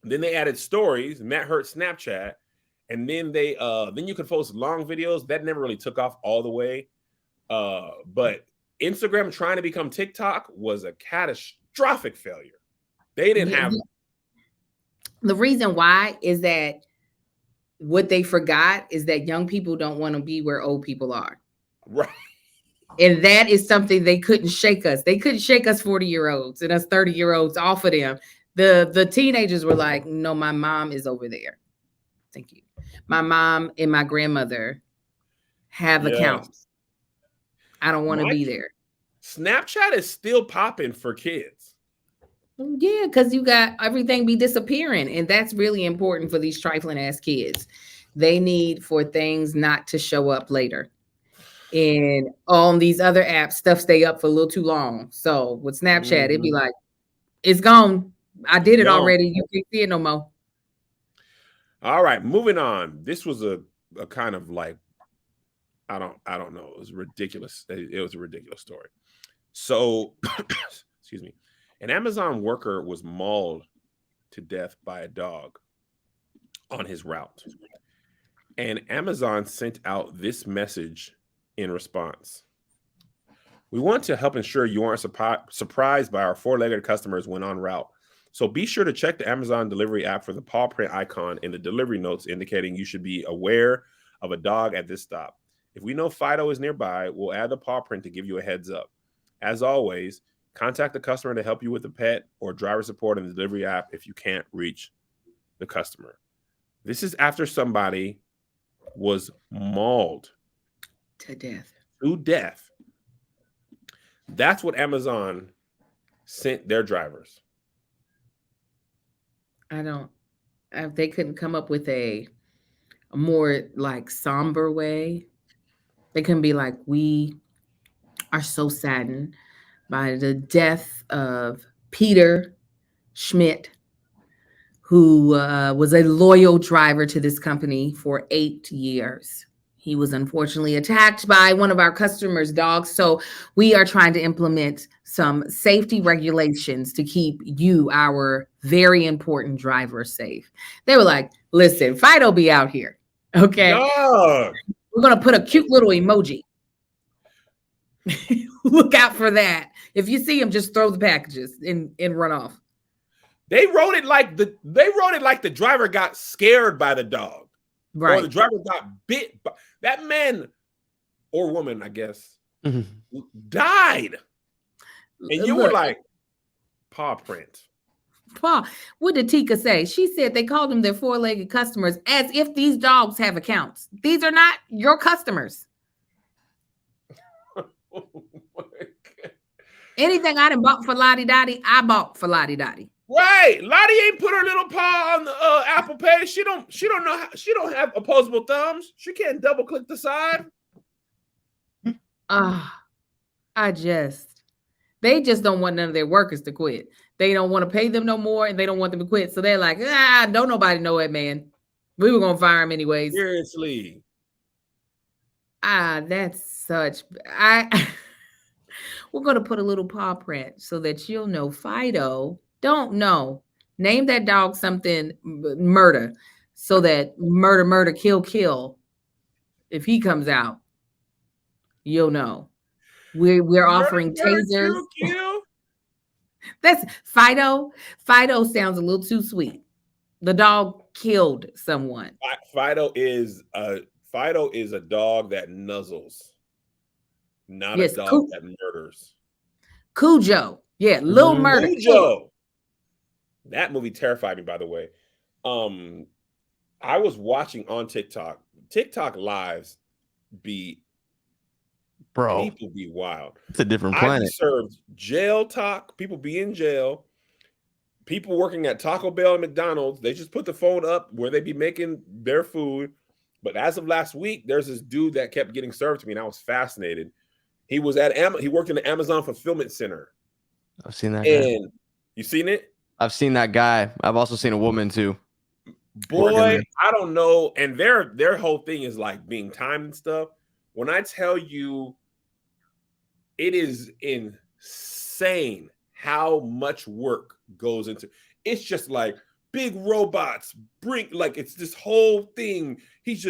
Then they added stories, and that hurt Snapchat. And then then you could post long videos. That never really took off all the way. But Instagram trying to become TikTok was a catastrophic failure. They didn't have. The reason why is that what they forgot is that young people don't want to be where old people are. Right. And that is something they couldn't shake us. They couldn't shake us 40-year-olds and us 30-year-olds off of them. The teenagers were like, no, my mom is over there. Thank you. My mom and my grandmother have accounts. I don't want to be there. Snapchat is still popping for kids. Yeah, because you got everything be disappearing. And that's really important for these trifling ass kids. They need for things not to show up later. And on these other apps, stuff stay up for a little too long. So with Snapchat, it'd be like, it's gone. I did it already. You can't see it no more. All right, moving on. This was a kind of like, I don't know. It was ridiculous. It was a ridiculous story. So, excuse me. An Amazon worker was mauled to death by a dog on his route. And Amazon sent out this message in response. We want to help ensure you aren't surprised by our four-legged customers when en route. So be sure to check the Amazon delivery app for the paw print icon in the delivery notes indicating you should be aware of a dog at this stop. If we know Fido is nearby, we'll add the paw print to give you a heads up. As always, contact the customer to help you with the pet or driver support in the delivery app if you can't reach the customer. This is after somebody was mauled to death. That's what Amazon sent their drivers. They couldn't come up with a more like somber way. They couldn't be like, we are so saddened by the death of Peter Schmidt, who was a loyal driver to this company for 8 years. He was unfortunately attacked by one of our customers' dogs. So we are trying to implement some safety regulations to keep you, our very important driver, safe. They were like, listen, Fido be out here. Okay. Dog. We're gonna put a cute little emoji. Look out for that. If you see him, just throw the packages and run off. They wrote it like the driver got scared by the dog. Right. Or the driver got bit. That man or woman, I guess, died. And you were like, paw print. Paul, what did Tika say? She said they called them their four-legged customers as if these dogs have accounts. These are not your customers. Oh my God. Anything I done bought for Lottie Dottie, I bought for Lottie Dottie. Right. Lottie ain't put her little paw on the Apple Pay. She don't know how, she don't have opposable thumbs. She can't double click the side. They just don't want none of their workers to quit. They don't want to pay them no more, and they don't want them to quit. So they're like, don't nobody know it, man. We were gonna fire him anyways. Seriously. That's such. We're gonna put a little paw print so that you'll know Fido. Don't know. Name that dog something murder, so that murder, kill. If he comes out, you'll know. We're offering tasers. Kill. That's Fido. Fido sounds a little too sweet. The dog killed someone. Fido is a dog that nuzzles, not a dog that murders. Cujo. Yeah, Little Murder. Cujo. That movie terrified me, by the way. I was watching on TikTok. TikTok lives be people be wild. It's a different planet. I served jail talk. People be in jail. People working at Taco Bell and McDonald's. They just put the phone up where they be making their food. But as of last week, there's this dude that kept getting served to me, and I was fascinated. He was he worked in the Amazon fulfillment center. I've seen that. And you seen it? I've seen that guy. I've also seen a woman too. Boy, I don't know. And their whole thing is like being timed and stuff. When I tell you, it is insane how much work goes into. It's just like big robots it's this whole thing. He's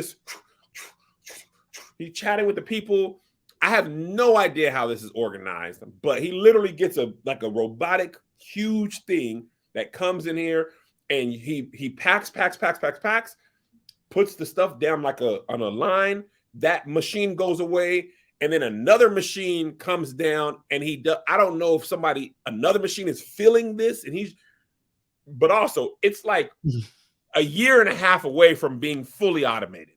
chatting with the people. I have no idea how this is organized, but he literally gets a robotic huge thing that comes in here, and he packs, puts the stuff down on a line. That machine goes away, and then another machine comes down, and I don't know if another machine is filling this, but also it's like a year and a half away from being fully automated.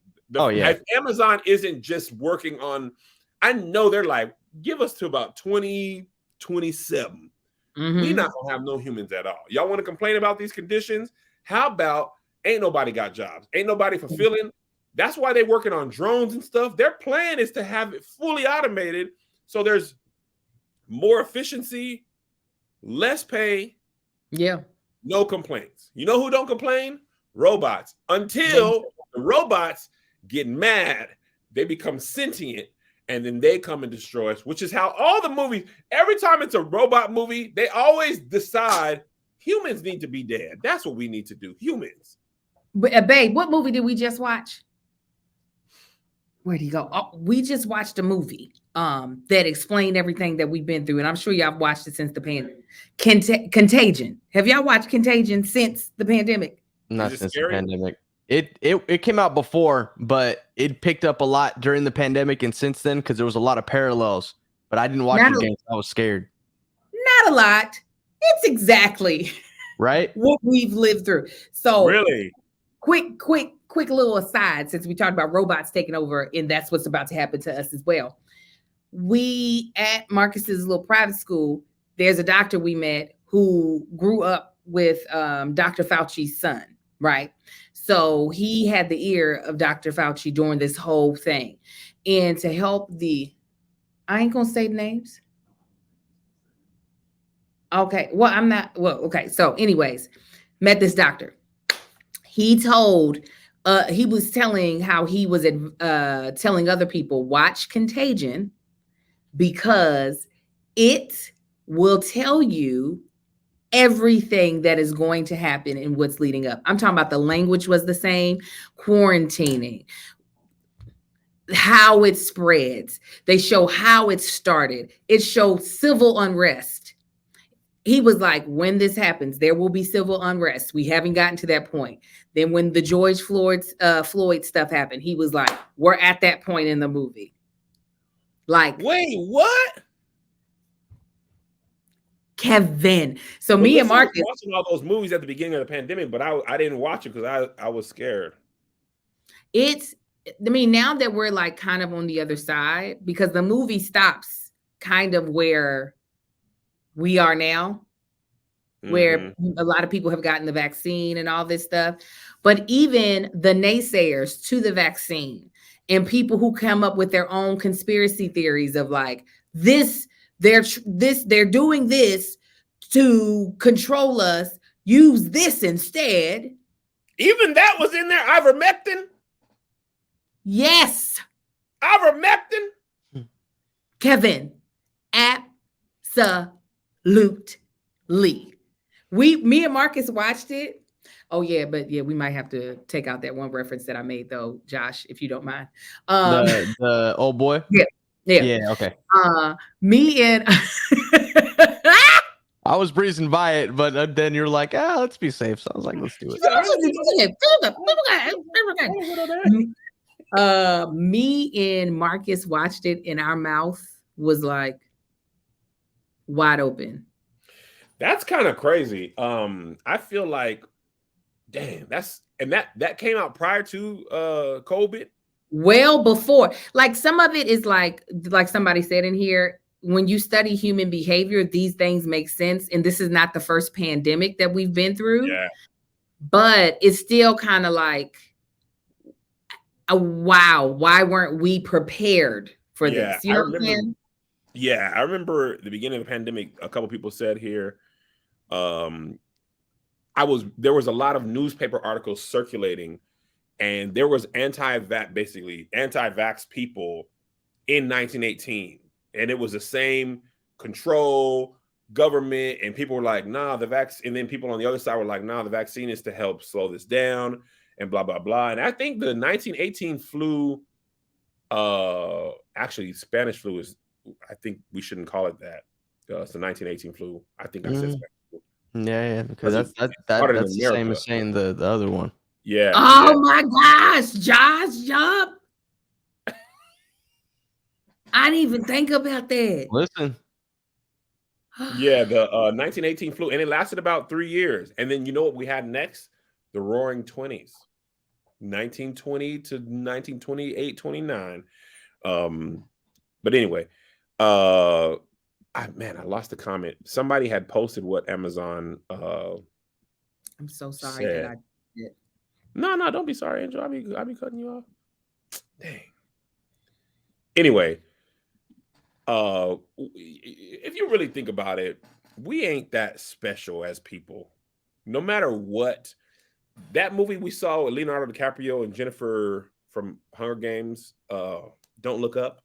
Amazon isn't just working on, I know they're like, give us to about 2027. We're not gonna have no humans at all. Y'all want to complain about these conditions? How about ain't nobody got jobs? Ain't nobody fulfilling? That's why they're working on drones and stuff. Their plan is to have it fully automated, so there's more efficiency, less pay, no complaints. You know who don't complain? Robots. Until the robots get mad, they become sentient, and then they come and destroy us, which is how all the movies, every time it's a robot movie, they always decide humans need to be dead. That's what we need to do, humans. But, babe, what movie did we just watch? Where'd he go? Oh, we just watched a movie that explained everything that we've been through, and I'm sure y'all watched it since the pandemic. Contagion. Have y'all watched Contagion since the pandemic? Not since the pandemic. It came out before, but it picked up a lot during the pandemic and since then, because there was a lot of parallels. But I didn't watch it again. I was scared. Not a lot. It's exactly right what we've lived through. So really, quick little aside, since we talked about robots taking over, and that's what's about to happen to us as well. We at Marcus's little private school, there's a doctor we met who grew up with Dr. Fauci's son, right? So he had the ear of Dr. Fauci during this whole thing. And to help I ain't gonna say names. Okay, okay. So anyways, met this doctor. He was telling how he was telling other people, watch Contagion, because it will tell you everything that is going to happen and what's leading up. I'm talking about the language was the same, quarantining, how it spreads. They show how it started. It showed civil unrest. He was like, when this happens, there will be civil unrest. We haven't gotten to that point. Then when the George Floyd stuff happened, he was like, we're at that point in the movie. Like, wait, what? Kevin. So me and Marcus was watching all those movies at the beginning of the pandemic, but I didn't watch it because I was scared. Now that we're like kind of on the other side, because the movie stops kind of where we are now, where a lot of people have gotten the vaccine and all this stuff. But even the naysayers to the vaccine and people who come up with their own conspiracy theories of like they're doing this to control us, use this instead. Even that was in there. Ivermectin. Yes. Ivermectin. Kevin. Absolutely. Me and Marcus watched it. Oh yeah, but yeah, we might have to take out that one reference that I made though, Josh, if you don't mind. The old boy. Yeah. Okay. Me and I was breezing by it, but then you're like, let's be safe. So I was like, let's do it. Me and Marcus watched it, and our mouth was like wide open. That's kind of crazy. I feel like, damn, that came out prior to COVID. Well before, like some of it is like somebody said in here, when you study human behavior, these things make sense. And this is not the first pandemic that we've been through. Yeah. But it's still kind of like, wow, why weren't we prepared for this? You know what I'm saying? Yeah, I remember the beginning of the pandemic, a couple people said here, there was a lot of newspaper articles circulating, and there was anti-vax people in 1918. And it was the same control government, and people were like, nah, the vaccine. And then people on the other side were like, nah, the vaccine is to help slow this down and blah, blah, blah. And I think the 1918 flu, actually Spanish flu I think we shouldn't call it that. It's the 1918 flu. I think I said Spanish flu. Yeah, because that's the same as saying the other one. Yeah. Oh my gosh, Josh, yup. I didn't even think about that. Listen. Yeah, the 1918 flu, and it lasted about 3 years. And then you know what we had next? The Roaring 20s, 1920 to 1928, 29. But anyway, I lost the comment. Somebody had posted what Amazon. I'm so sorry that I did. No, don't be sorry, Angel. I'll be cutting you off. Dang. Anyway. If you really think about it, we ain't that special as people. No matter what, that movie we saw with Leonardo DiCaprio and Jennifer from Hunger Games, Don't Look Up.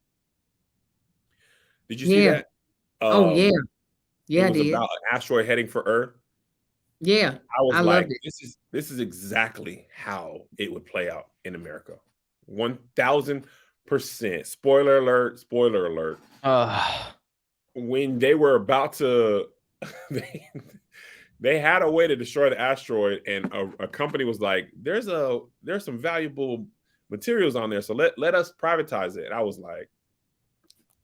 Did you see that? Yeah. It was about an asteroid heading for Earth. Yeah, I was like, this is exactly how it would play out in America. 1000%. Spoiler alert. When they were about to, they had a way to destroy the asteroid, and a company was like, there's some valuable materials on there, so let us privatize it. And I was like,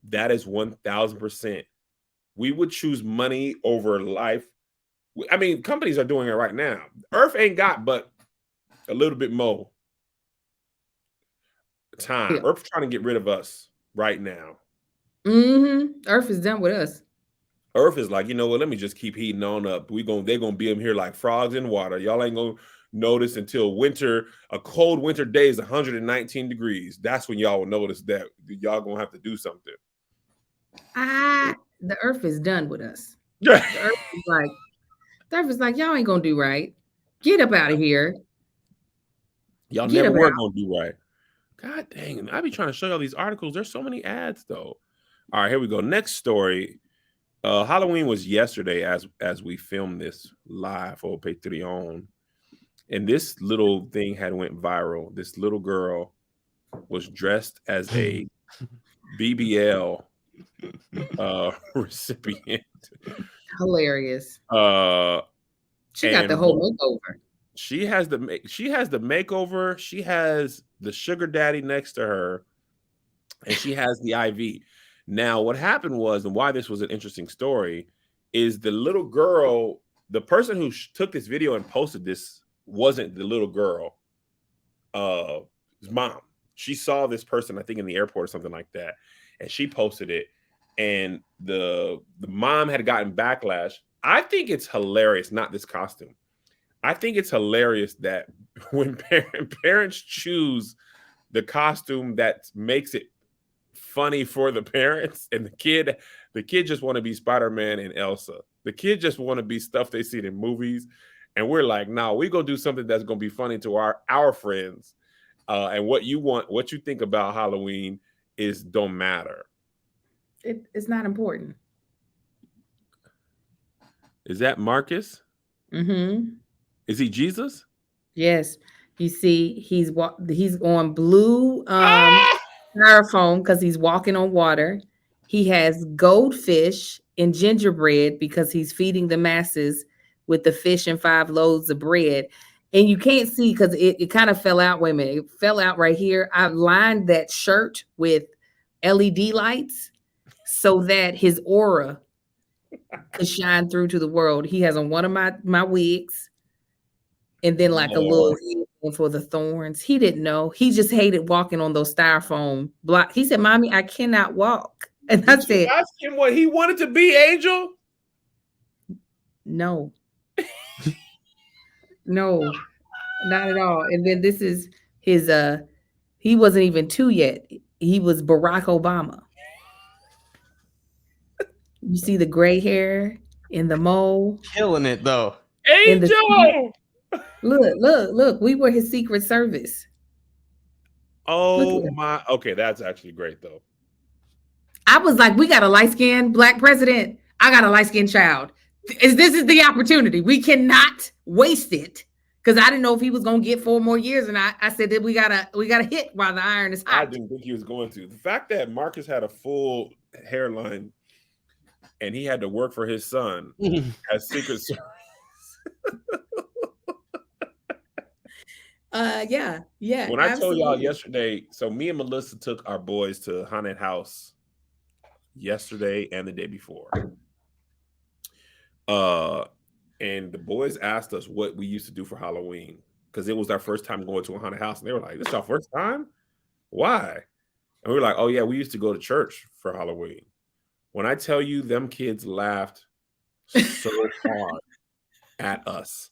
that is 1000%. We would choose money over life. I mean, companies are doing it right now. Earth ain't got but a little bit more time. Yeah. Earth's trying to get rid of us right now. Earth is done with us. Earth is like, you know what? Let me just keep heating on up. They're gonna be here like frogs in water. Y'all ain't gonna notice until winter. A cold winter day is 119 degrees. That's when y'all will notice that y'all gonna have to do something. The Earth is done with us. The Earth is like, y'all ain't gonna do right. Get up out of here. Y'all never were gonna do right. God dang, I be trying to show y'all these articles. There's so many ads though. All right, here we go. Next story. Halloween was yesterday as we filmed this live for Patreon. And this little thing had went viral. This little girl was dressed as a BBL recipient. Hilarious. She got the And whole makeover. she has the makeover. She has the sugar daddy next to her, and she has the IV. Now, what happened was, and why this was an interesting story, is the little girl, the person who took this video and posted this wasn't the little girl. His mom. She saw this person, I think, in the airport or something like that, and she posted it. And the mom had gotten backlash. I think it's hilarious, not this costume. I think it's hilarious that when parents choose the costume that makes it funny for the parents, and the kid just want to be Spider-Man and Elsa. The kid just want to be stuff they see in movies, and we're like, no, we're gonna do something that's gonna be funny to our friends. And what you think about Halloween don't matter. It's not important. Is that Marcus? Mm-hmm. Is he Jesus? Yes. You see, he's on blue styrofoam because he's walking on water. He has goldfish and gingerbread because he's feeding the masses with the fish and 5 loaves of bread. And you can't see because it kind of fell out. Wait a minute. It fell out right here. I lined that shirt with LED lights so that his aura could shine through to the world. He has on one of my wigs, and then like a little for the thorns. He didn't know. He just hated walking on those styrofoam blocks. He said, "Mommy, I cannot walk." And I said, "Ask him what he wanted to be, Angel." No, no, not at all. And then this is his. He wasn't even 2 yet. He was Barack Obama. You see the gray hair in the mole, killing it though. Angel. Look. We were his Secret Service. Oh my. Okay, that's actually great though. I was like, we got a light-skinned black president. I got a light-skinned child. This is the opportunity. We cannot waste it. Because I didn't know if he was gonna get 4 more years. And I said that we gotta hit while the iron is hot. I didn't think he was going to. The fact that Marcus had a full hairline and he had to work for his son as Secret Service. Yeah. When I told y'all yesterday, so me and Melissa took our boys to haunted house yesterday and the day before. And the boys asked us what we used to do for Halloween because it was our first time going to a haunted house, and they were like, "This is our first time? Why?" And we were like, "Oh yeah, we used to go to church for Halloween." When I tell you, them kids laughed so hard at us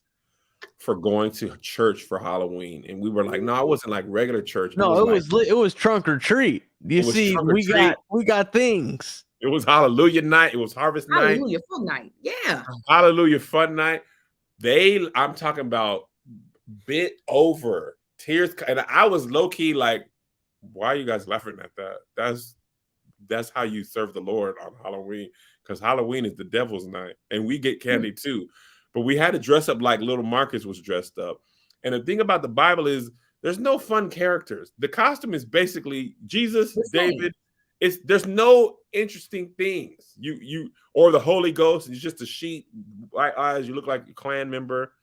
for going to church for Halloween, and we were like, "No, it wasn't like regular church. No, it was trunk or treat. You see, we got things. It was Hallelujah night. It was Harvest night. Hallelujah fun night. Yeah. Hallelujah fun night. I'm talking about bit over tears, and I was low key like, "Why are you guys laughing at that? That's how you serve the Lord on Halloween, because Halloween is the devil's night, and we get candy too." But we had to dress up like little Marcus was dressed up. And the thing about the Bible is there's no fun characters. The costume is basically Jesus, David. There's no interesting things. You or the Holy Ghost is just a sheet, white eyes. You look like a Klan member.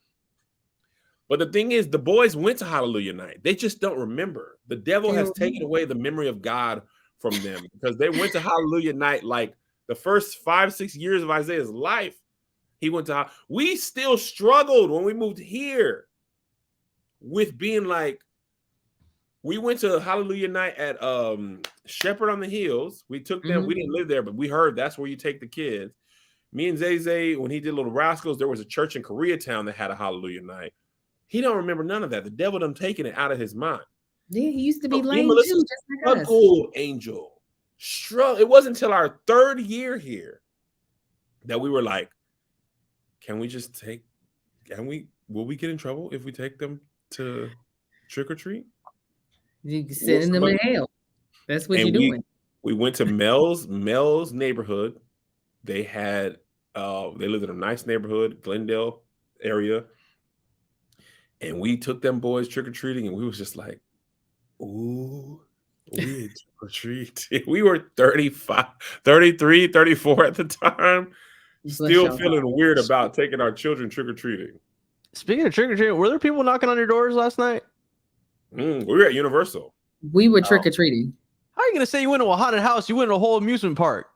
But the thing is, the boys went to Hallelujah night. They just don't remember. The devil has taken away the memory of God from them because they went to Hallelujah night like the first 5-6 years of Isaiah's life. He went to. We still struggled when we moved here with being like. We went to Hallelujah night at Shepherd on the Hills. We took them. We didn't live there, but we heard that's where you take the kids. Me and Zay, when he did Little Rascals, there was a church in Koreatown that had a Hallelujah night. He don't remember none of that. The devil done taken it out of his mind. Yeah, he used to be lame too, just like us. Old Angel. It wasn't until our 3rd year here that we were like, will we get in trouble if we take them to trick or treat? You sending them to hell. That's what you're doing. We went to Mel's neighborhood. They had they lived in a nice neighborhood, Glendale area. And we took them boys trick-or-treating, and we was just like, ooh, We trick or treat. We were 35, 33, 34 at the time. Bless Still y'all. feeling weird about taking our children trick or treating. Speaking of trick or treating, were there people knocking on your doors last night? We were at Universal. We were trick or treating. How are you gonna say you went to a haunted house? You went to a whole amusement park.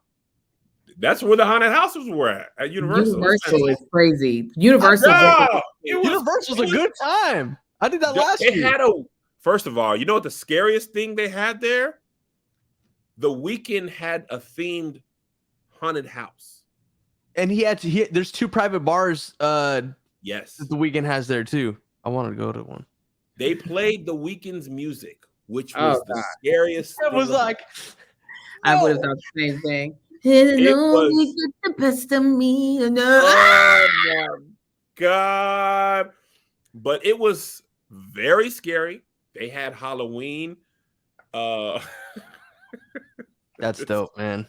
That's where the haunted houses were at Universal. Universal is crazy. Universal. No, Universal's a good time. I did that last They year. had first of all, you know what the scariest thing they had there? The Weeknd had a themed haunted house. And there's 2 private bars Yes. that the Weeknd has there too. I wanted to go to one. They played the Weeknd's music, which Oh, was the God. scariest. It was like, I would have thought the same thing. It was the best of me. oh my God. But it was very scary. They had Halloween. that's dope, man.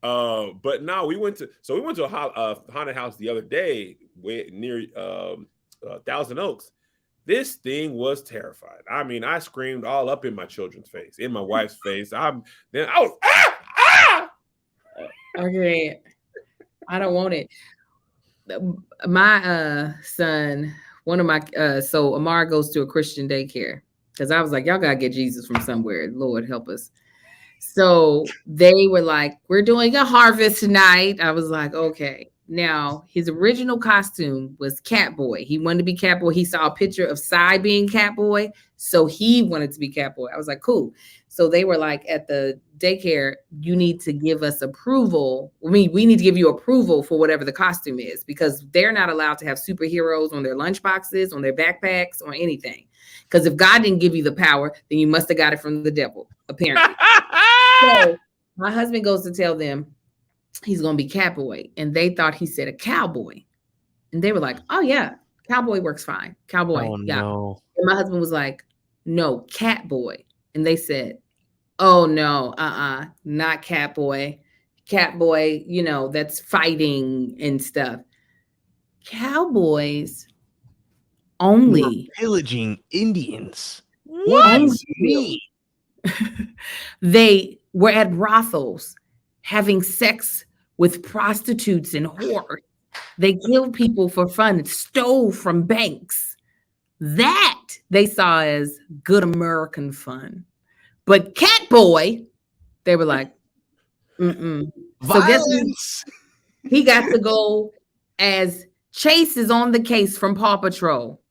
But no, we went to a haunted house the other day near Thousand Oaks. This thing was terrified. I mean, I screamed all up in my children's face, in my wife's face. I was Okay. I don't want it. My son, one of my so Amar goes to a Christian daycare because I was like, y'all gotta get Jesus from somewhere. Lord help us. So they were like, we're doing a harvest tonight. I was like, okay. Now his original costume was Catboy. He wanted to be Catboy. He saw a picture of Cy being Catboy, so he wanted to be Catboy. I was like, cool. So they were like, at the daycare, you need to give us approval. We need to give you approval for whatever the costume is, because they're not allowed to have superheroes on their lunch boxes, on their backpacks, or anything. Because if God didn't give you the power, then you must have got it from the devil, apparently. So my husband goes to tell them he's going to be Catboy, and they thought he said a cowboy. And they were like, oh, yeah, cowboy works fine. Cowboy, Oh, yeah. no. And my husband was like, no, Catboy. And they said, oh, no, not Catboy. Catboy, that's fighting and stuff. Cowboys only. Pillaging Indians. what? They were at brothels having sex with prostitutes and whores. They killed people for fun and stole from banks. That they saw as good American fun. But Catboy, they were like, mm-mm. So guess what? He got to go as Chase is on the case from Paw Patrol.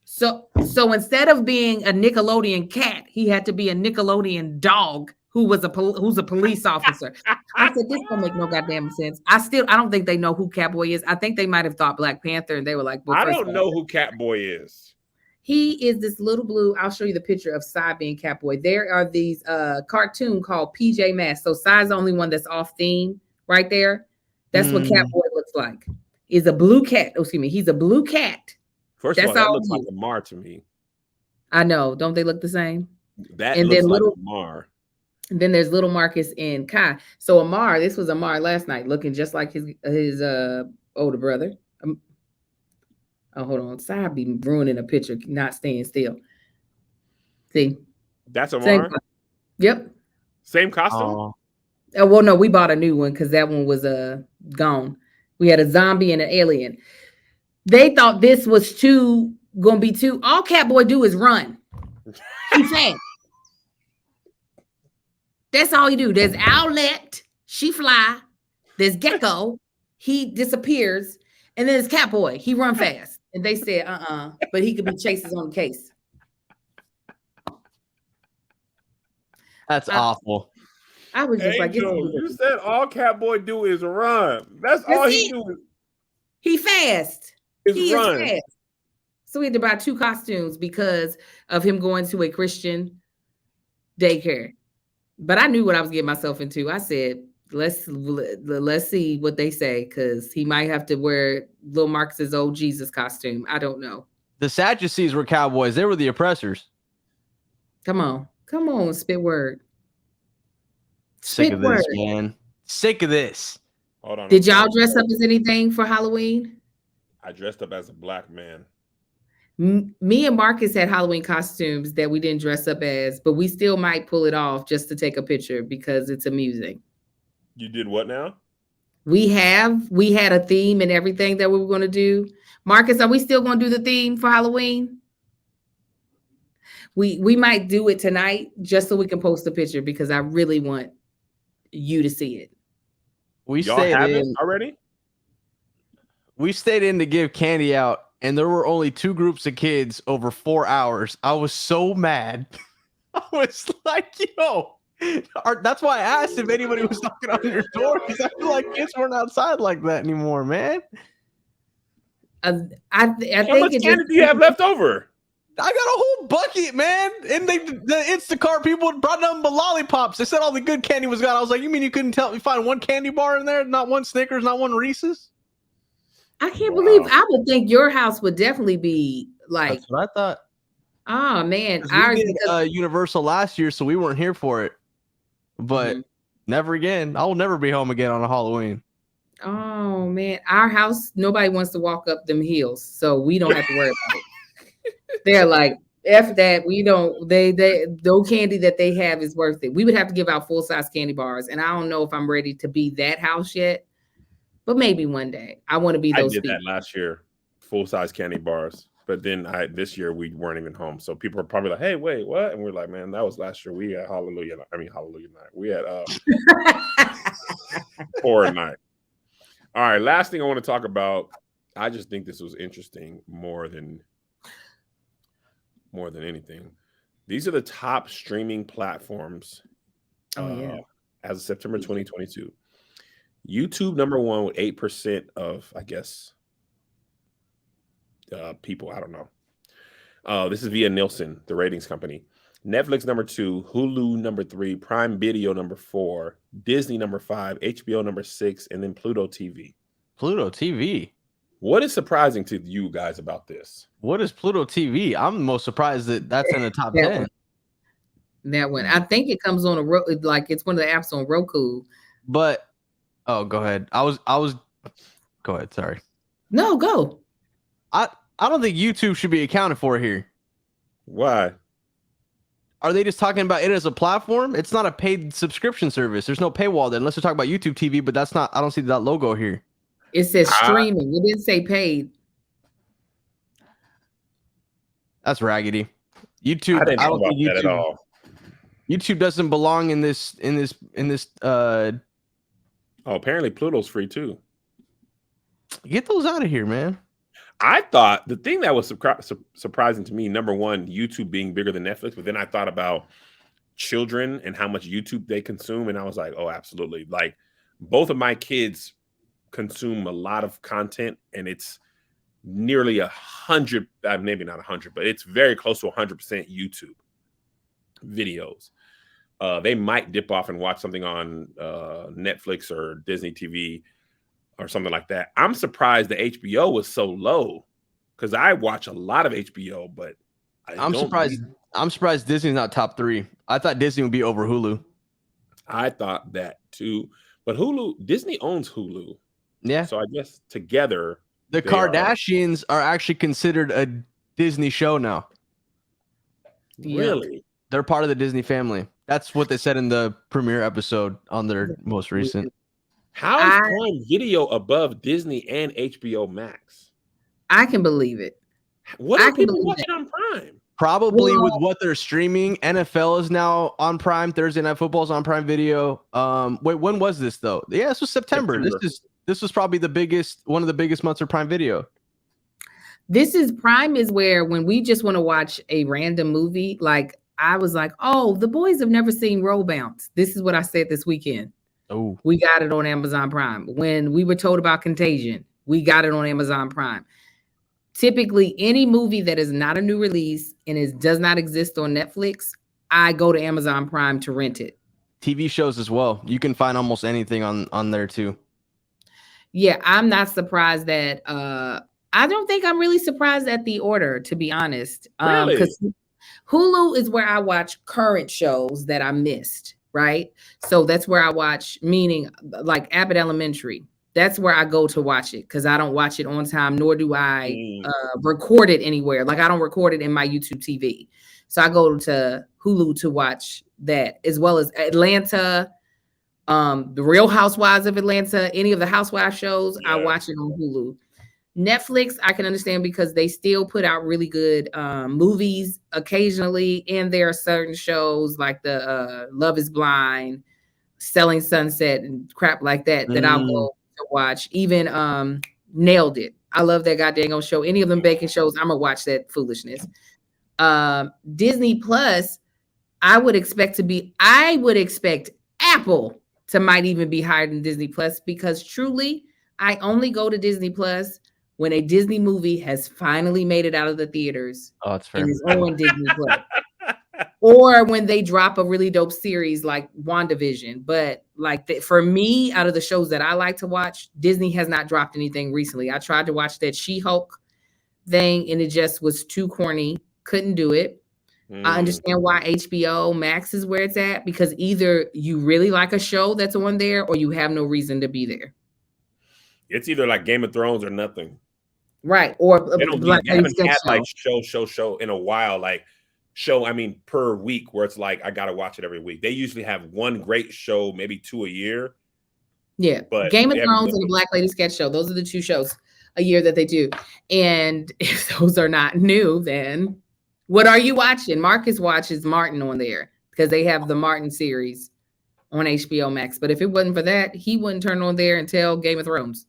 So instead of being a Nickelodeon cat, he had to be a Nickelodeon dog who's a police officer. I said, this don't make no goddamn sense. I don't think they know who Catboy is. I think they might have thought Black Panther, and they were like, well, I don't know who Catboy is. He is this little blue. I'll show you the picture of Cy being Catboy. There are these cartoon called PJ Masks. So Cy's the only one that's off theme right there. That's what Catboy looks like. Is a blue cat. Oh, excuse me. He's a blue cat. First of all, that looks like Amar to me. I know. Don't they look the same? That and looks like Amar. And then there's little Marcus and Kai. So Amar, this was Amar last night, looking just like his older brother. Oh, hold on. Cy be ruining a picture, not staying still. See? That's Amar? Yep. Same costume? Oh, well, no, we bought a new one because that one was gone. We had a zombie and an alien. They thought this was gonna be too. All Catboy do is run. He's fast. That's all he do. There's Owlette, she fly. There's Gecko, he disappears, and then there's Catboy, he run fast. And they said, but he could be Chases on the case. That's awful. I was just Angel, like, you said all Catboy do is run. That's all he do. He fast. He run. Is fast. So we had to buy 2 costumes because of him going to a Christian daycare. But I knew what I was getting myself into. I said, let's see what they say, because he might have to wear Lil Marcus's old Jesus costume. I don't know. The Sadducees were cowboys. They were the oppressors. Come on, spit word. Sick of this, man. Sick of this. Hold on. Did y'all dress up as anything for Halloween? I dressed up as a black man. Me and Marcus had Halloween costumes that we didn't dress up as, but we still might pull it off just to take a picture because it's amusing. You did what now? We had a theme and everything that we were going to do. Marcus, are we still going to do the theme for Halloween? We might do it tonight just so we can post a picture because I really want you to see it. Y'all have it already? We stayed in to give candy out, and there were only 2 groups of kids over 4 hours. I was so mad. I was like, yo, that's why I asked if anybody was knocking on your door, because I feel like kids weren't outside like that anymore, man. I How think much candy do you have left over? I got a whole bucket, man. And the Instacart people brought nothing but lollipops. They said all the good candy was gone. I was like, you mean you couldn't find one candy bar in there? Not one Snickers, not one Reese's? I can't believe. I would think your house would definitely be like. That's what I thought. Oh man, we did Universal last year, so we weren't here for it. But never again. I will never be home again on a Halloween. Oh man, our house, nobody wants to walk up them hills, so we don't have to worry about it. They're like, F that, we don't, they no candy that they have is worth it. We would have to give out full-size candy bars, and I don't know if I'm ready to be that house yet, but maybe one day. I want to be those people. I did that last year, full-size candy bars, but then this year we weren't even home, so people are probably like, hey, wait, what? And we're like, man, that was last year. We had Hallelujah night. We had horror night. All right, last thing I want to talk about, I just think this was interesting more than anything. These are the top streaming platforms as of September 2022. YouTube number 1 with 8% of, I guess, people. I don't know. This is via Nielsen, the ratings company. Netflix number 2, Hulu number 3, Prime Video number 4, Disney number 5, HBO number 6, and then Pluto TV. Pluto TV. What is surprising to you guys about this? What is Pluto TV? I'm most surprised that that's in the top 10. That one. I think it comes on like it's one of the apps on Roku. But go ahead. I was go ahead, sorry. No, go. I don't think YouTube should be accounted for here. Why? Are they just talking about it as a platform? It's not a paid subscription service. There's no paywall there unless they're talking about YouTube TV, but that's not, I don't see that logo here. It says streaming. It didn't say paid. That's raggedy. YouTube. I don't think YouTube, that at all. YouTube doesn't belong in this. Oh, apparently Pluto's free too. Get those out of here, man. I thought the thing that was surprising to me, number one, YouTube being bigger than Netflix, but then I thought about children and how much YouTube they consume, and I was like, oh, absolutely. Like both of my kids consume a lot of content, and it's nearly 100, maybe not 100, but it's very close to 100% YouTube videos. They might dip off and watch something on Netflix or Disney TV or something like that. I'm surprised the HBO was so low because I watch a lot of HBO, but I'm surprised Disney's not top 3. I thought Disney would be over Hulu. I thought that too, but Disney owns Hulu. Yeah. So I guess together the Kardashians are actually considered a Disney show now. Really? They're part of the Disney family. That's what they said in the premiere episode on their most recent. How is Prime Video above Disney and HBO Max? I can believe it. What are people watching on Prime? Probably with what they're streaming. NFL is now on Prime. Thursday Night Football is on Prime Video. Wait, when was this though? Yeah, this was September. This was probably one of the biggest months of Prime Video. Prime is where when we just want to watch a random movie, like I was like, oh, the boys have never seen Roll Bounce. This is what I said this weekend. Oh, we got it on Amazon Prime. When we were told about Contagion, we got it on Amazon Prime. Typically, any movie that is not a new release and does not exist on Netflix, I go to Amazon Prime to rent it. TV shows as well. You can find almost anything on there too. Yeah, I'm not surprised that I don't think I'm really surprised at the order, to be honest. Really? Because Hulu is where I watch current shows that I missed, right? So that's where I watch, meaning like Abbott Elementary. That's where I go to watch it because I don't watch it on time, nor do I Mm. record it anywhere. Like I don't record it in my YouTube TV. So I go to Hulu to watch that, as well as Atlanta, the Real Housewives of Atlanta, any of the housewife shows. I Yeah. watch it on Hulu. Netflix, I can understand because they still put out really good movies occasionally, and there are certain shows like the Love is Blind, Selling Sunset, and crap like that that I'll go to watch. Even Nailed It. I love that goddamn show. Any of them baking shows, I'm gonna watch that foolishness. Disney Plus, I would expect Apple to might even be higher than Disney Plus because truly, I only go to Disney Plus when a Disney movie has finally made it out of the theaters Oh, that's fair. and is on Disney Plus. Or when they drop a really dope series like WandaVision. But like for me, out of the shows that I like to watch, Disney has not dropped anything recently. I tried to watch that She-Hulk thing and it just was too corny. Couldn't do it. I understand why HBO Max is where it's at because either you really like a show that's on there or you have no reason to be there. It's either like Game of Thrones or nothing. Right. Or They haven't had like show in a while, like per week where it's like I gotta watch it every week. They usually have one great show, maybe 2 a year. Yeah. But Game of Thrones and the Black Lady Sketch Show. Those are the 2 shows a year that they do. And if those are not new, then what are you watching? Marcus watches Martin on there because they have the Martin series on HBO Max. But if it wasn't for that, he wouldn't turn on there until Game of Thrones.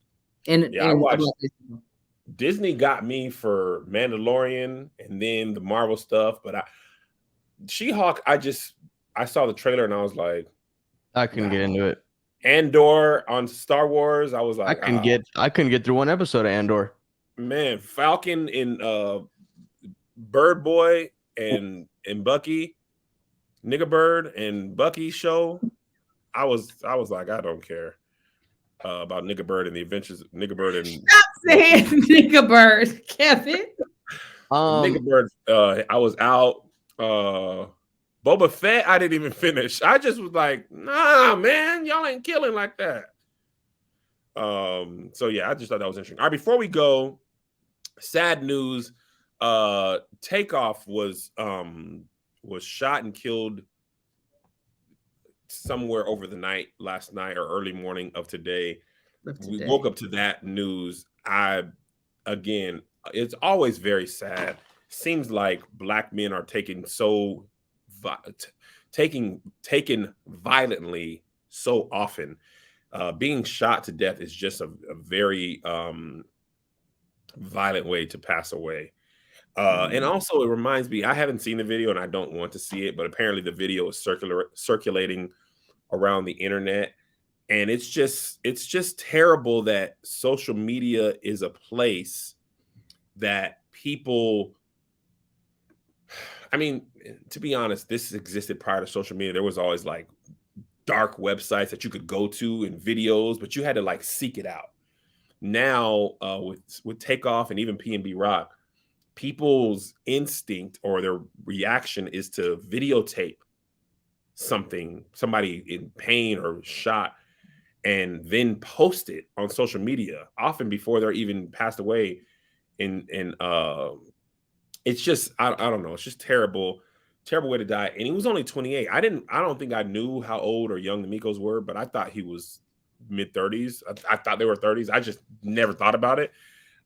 I watched. Disney got me for Mandalorian and then the Marvel stuff, but She-Hulk, I saw the trailer and I was like, I couldn't get into it. Andor on Star Wars, I was like, I couldn't get through one episode of Andor. Man, Falcon and Bird Boy and Bucky, Nigga Bird and Bucky show. I was like, I don't care about Nigga Bird and the Adventures of Nigga Bird and Stop saying Nigga Bird, Kevin. Nigga Bird. I was out. Boba Fett, I didn't even finish. I just was like, nah, man, y'all ain't killing like that. So yeah, I just thought that was interesting. All right, before we go, sad news. Takeoff was shot and killed somewhere over the night last night or early morning of today. We woke up to that news. It's always very sad. Seems like Black men are taken violently so often. Being shot to death is just a very violent way to pass away. And also, it reminds me, I haven't seen the video and I don't want to see it, but apparently the video is circulating around the internet. And it's just terrible that social media is a place that people, I mean, to be honest, this existed prior to social media. There was always like dark websites that you could go to and videos, but you had to like seek it out. Now, with Takeoff and even P&B Rock, people's instinct or their reaction is to videotape somebody in pain or shot, and then post it on social media, often before they're even passed away. And it's just, I don't know. It's just terrible way to die. And he was only 28. I don't think I knew how old or young the Migos were, but I thought he was mid-30s. I thought they were 30s. I just never thought about it.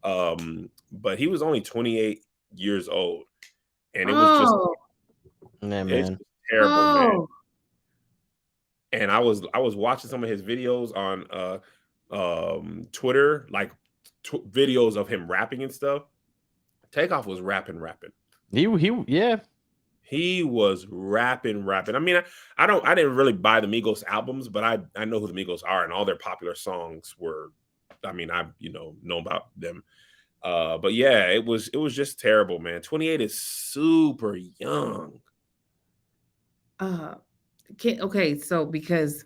But he was only 28 years old. And it was just terrible, man. And I was watching some of his videos on Twitter, like videos of him rapping and stuff. Takeoff was rapping. He was rapping. I mean, I didn't really buy the Migos albums, but I know who the Migos are, and all their popular songs were. I mean, I know about them. But yeah, it was just terrible, man. 28 is super young. Okay, so because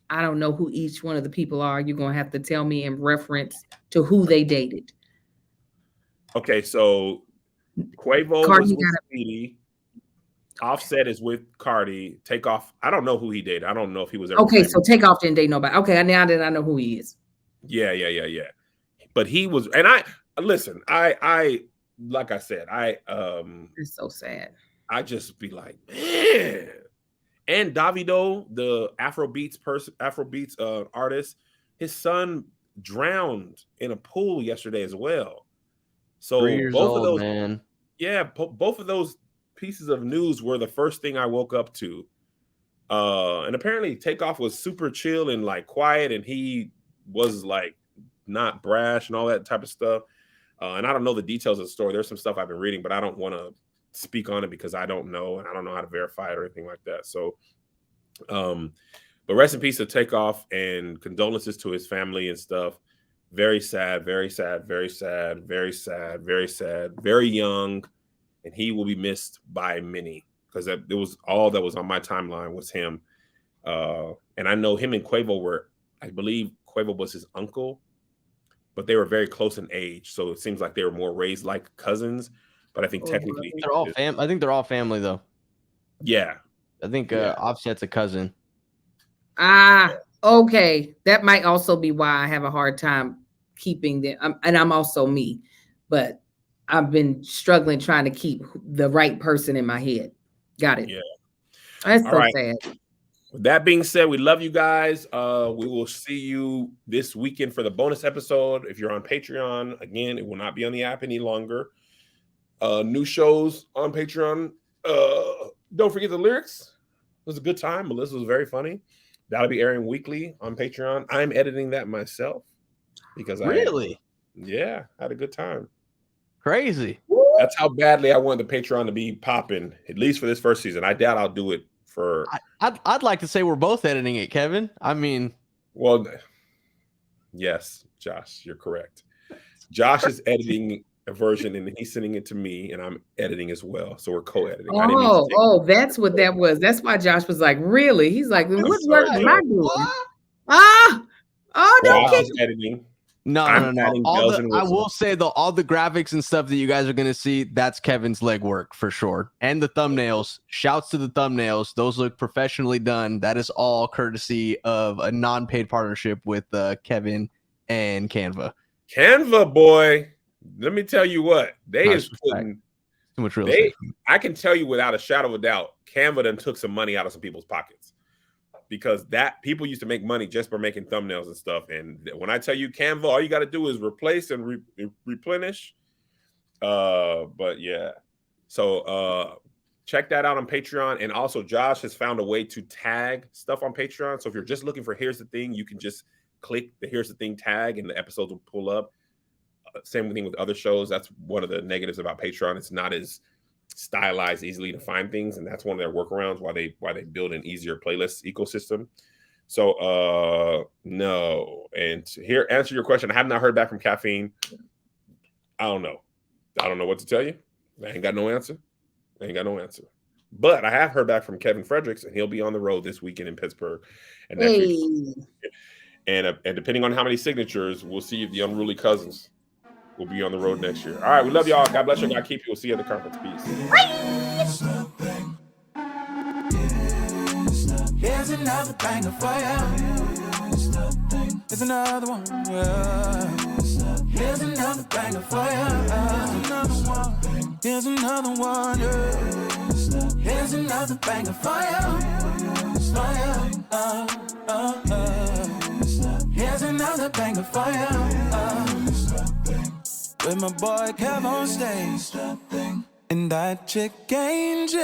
I don't know who each one of the people are, you're gonna have to tell me in reference to who they dated. Okay, so Quavo was with Speedy. Offset is with Cardi. Takeoff, I don't know who he dated. I don't know if he was ever okay. So Takeoff didn't date nobody. Okay, now that I know who he is. Yeah. But he was, and I listen. I like I said, It's so sad. I just be like, man. And Davido, the Afrobeats artist, his son drowned in a pool yesterday as well. So 3 years both of old, those, man. yeah, both of those pieces of news were the first thing I woke up to. And apparently Takeoff was super chill and like quiet, and he was like not brash and all that type of stuff. And I don't know the details of the story. There's some stuff I've been reading, but I don't want to speak on it because I don't know, and I don't know how to verify it or anything like that. So, but rest in peace to Takeoff, and condolences to his family and stuff. Very sad, very sad, very sad, very sad, very sad, very young, and he will be missed by many because it was all that was on my timeline was him. And I know him and Quavo were, I believe Quavo was his uncle, but they were very close in age. So it seems like they were more raised like cousins. But I think technically they're all I think they're all family though. Yeah. I think Offset's a cousin. Okay. That might also be why I have a hard time keeping them. And I'm also me, but I've been struggling trying to keep the right person in my head. Got it. Yeah. That's so sad. With that being said, we love you guys. We will see you this weekend for the bonus episode. If you're on Patreon, again, it will not be on the app any longer. New shows on Patreon. Don't forget the lyrics. It was a good time. Melissa was very funny. That'll be airing weekly on Patreon. I'm editing that myself because I had a good time. Crazy. That's how badly I want the Patreon to be popping, at least for this first season. I doubt I'll do it for. I'd like to say we're both editing it, Kevin. I mean, well, yes, Josh, you're correct. Josh is editing a version and he's sending it to me, and I'm editing as well. So we're co-editing. That's what that was. That's why Josh was like, really? He's like, what work am I doing? Don't kick editing. No. I will say though, all the graphics and stuff that you guys are gonna see, that's Kevin's legwork for sure. And the thumbnails. Shouts to the thumbnails. Those look professionally done. That is all courtesy of a non-paid partnership with Kevin and Canva. Canva, boy. Let me tell you what, they is putting too much real estate. I can tell you without a shadow of a doubt, Canva done took some money out of some people's pockets, because that people used to make money just by making thumbnails and stuff. And when I tell you Canva, all you got to do is replace and replenish. But yeah, so check that out on Patreon. And also Josh has found a way to tag stuff on Patreon. So if you're just looking for here's the thing, you can just click the here's the thing tag and the episodes will pull up. Same thing with other shows. That's one of the negatives about Patreon. It's not as stylized, easily to find things, and that's one of their workarounds why they build an easier playlist ecosystem. So no. And here, answer your question. I have not heard back from Caffeine. I don't know what to tell you. I ain't got no answer. But I have heard back from Kevin Fredericks, and he'll be on the road this weekend in Pittsburgh. And next week. And depending on how many signatures, we'll see if the Unruly Cousins will be on the road next year. All right, we love y'all. God bless you. God keep you. We'll see you at the conference. Peace. Here's another banger for you. Here's another one. Here's another banger for you. Here's another one. Here's another banger for you. Here's another banger for you. With my boy Kev on stage, and that chick Angel.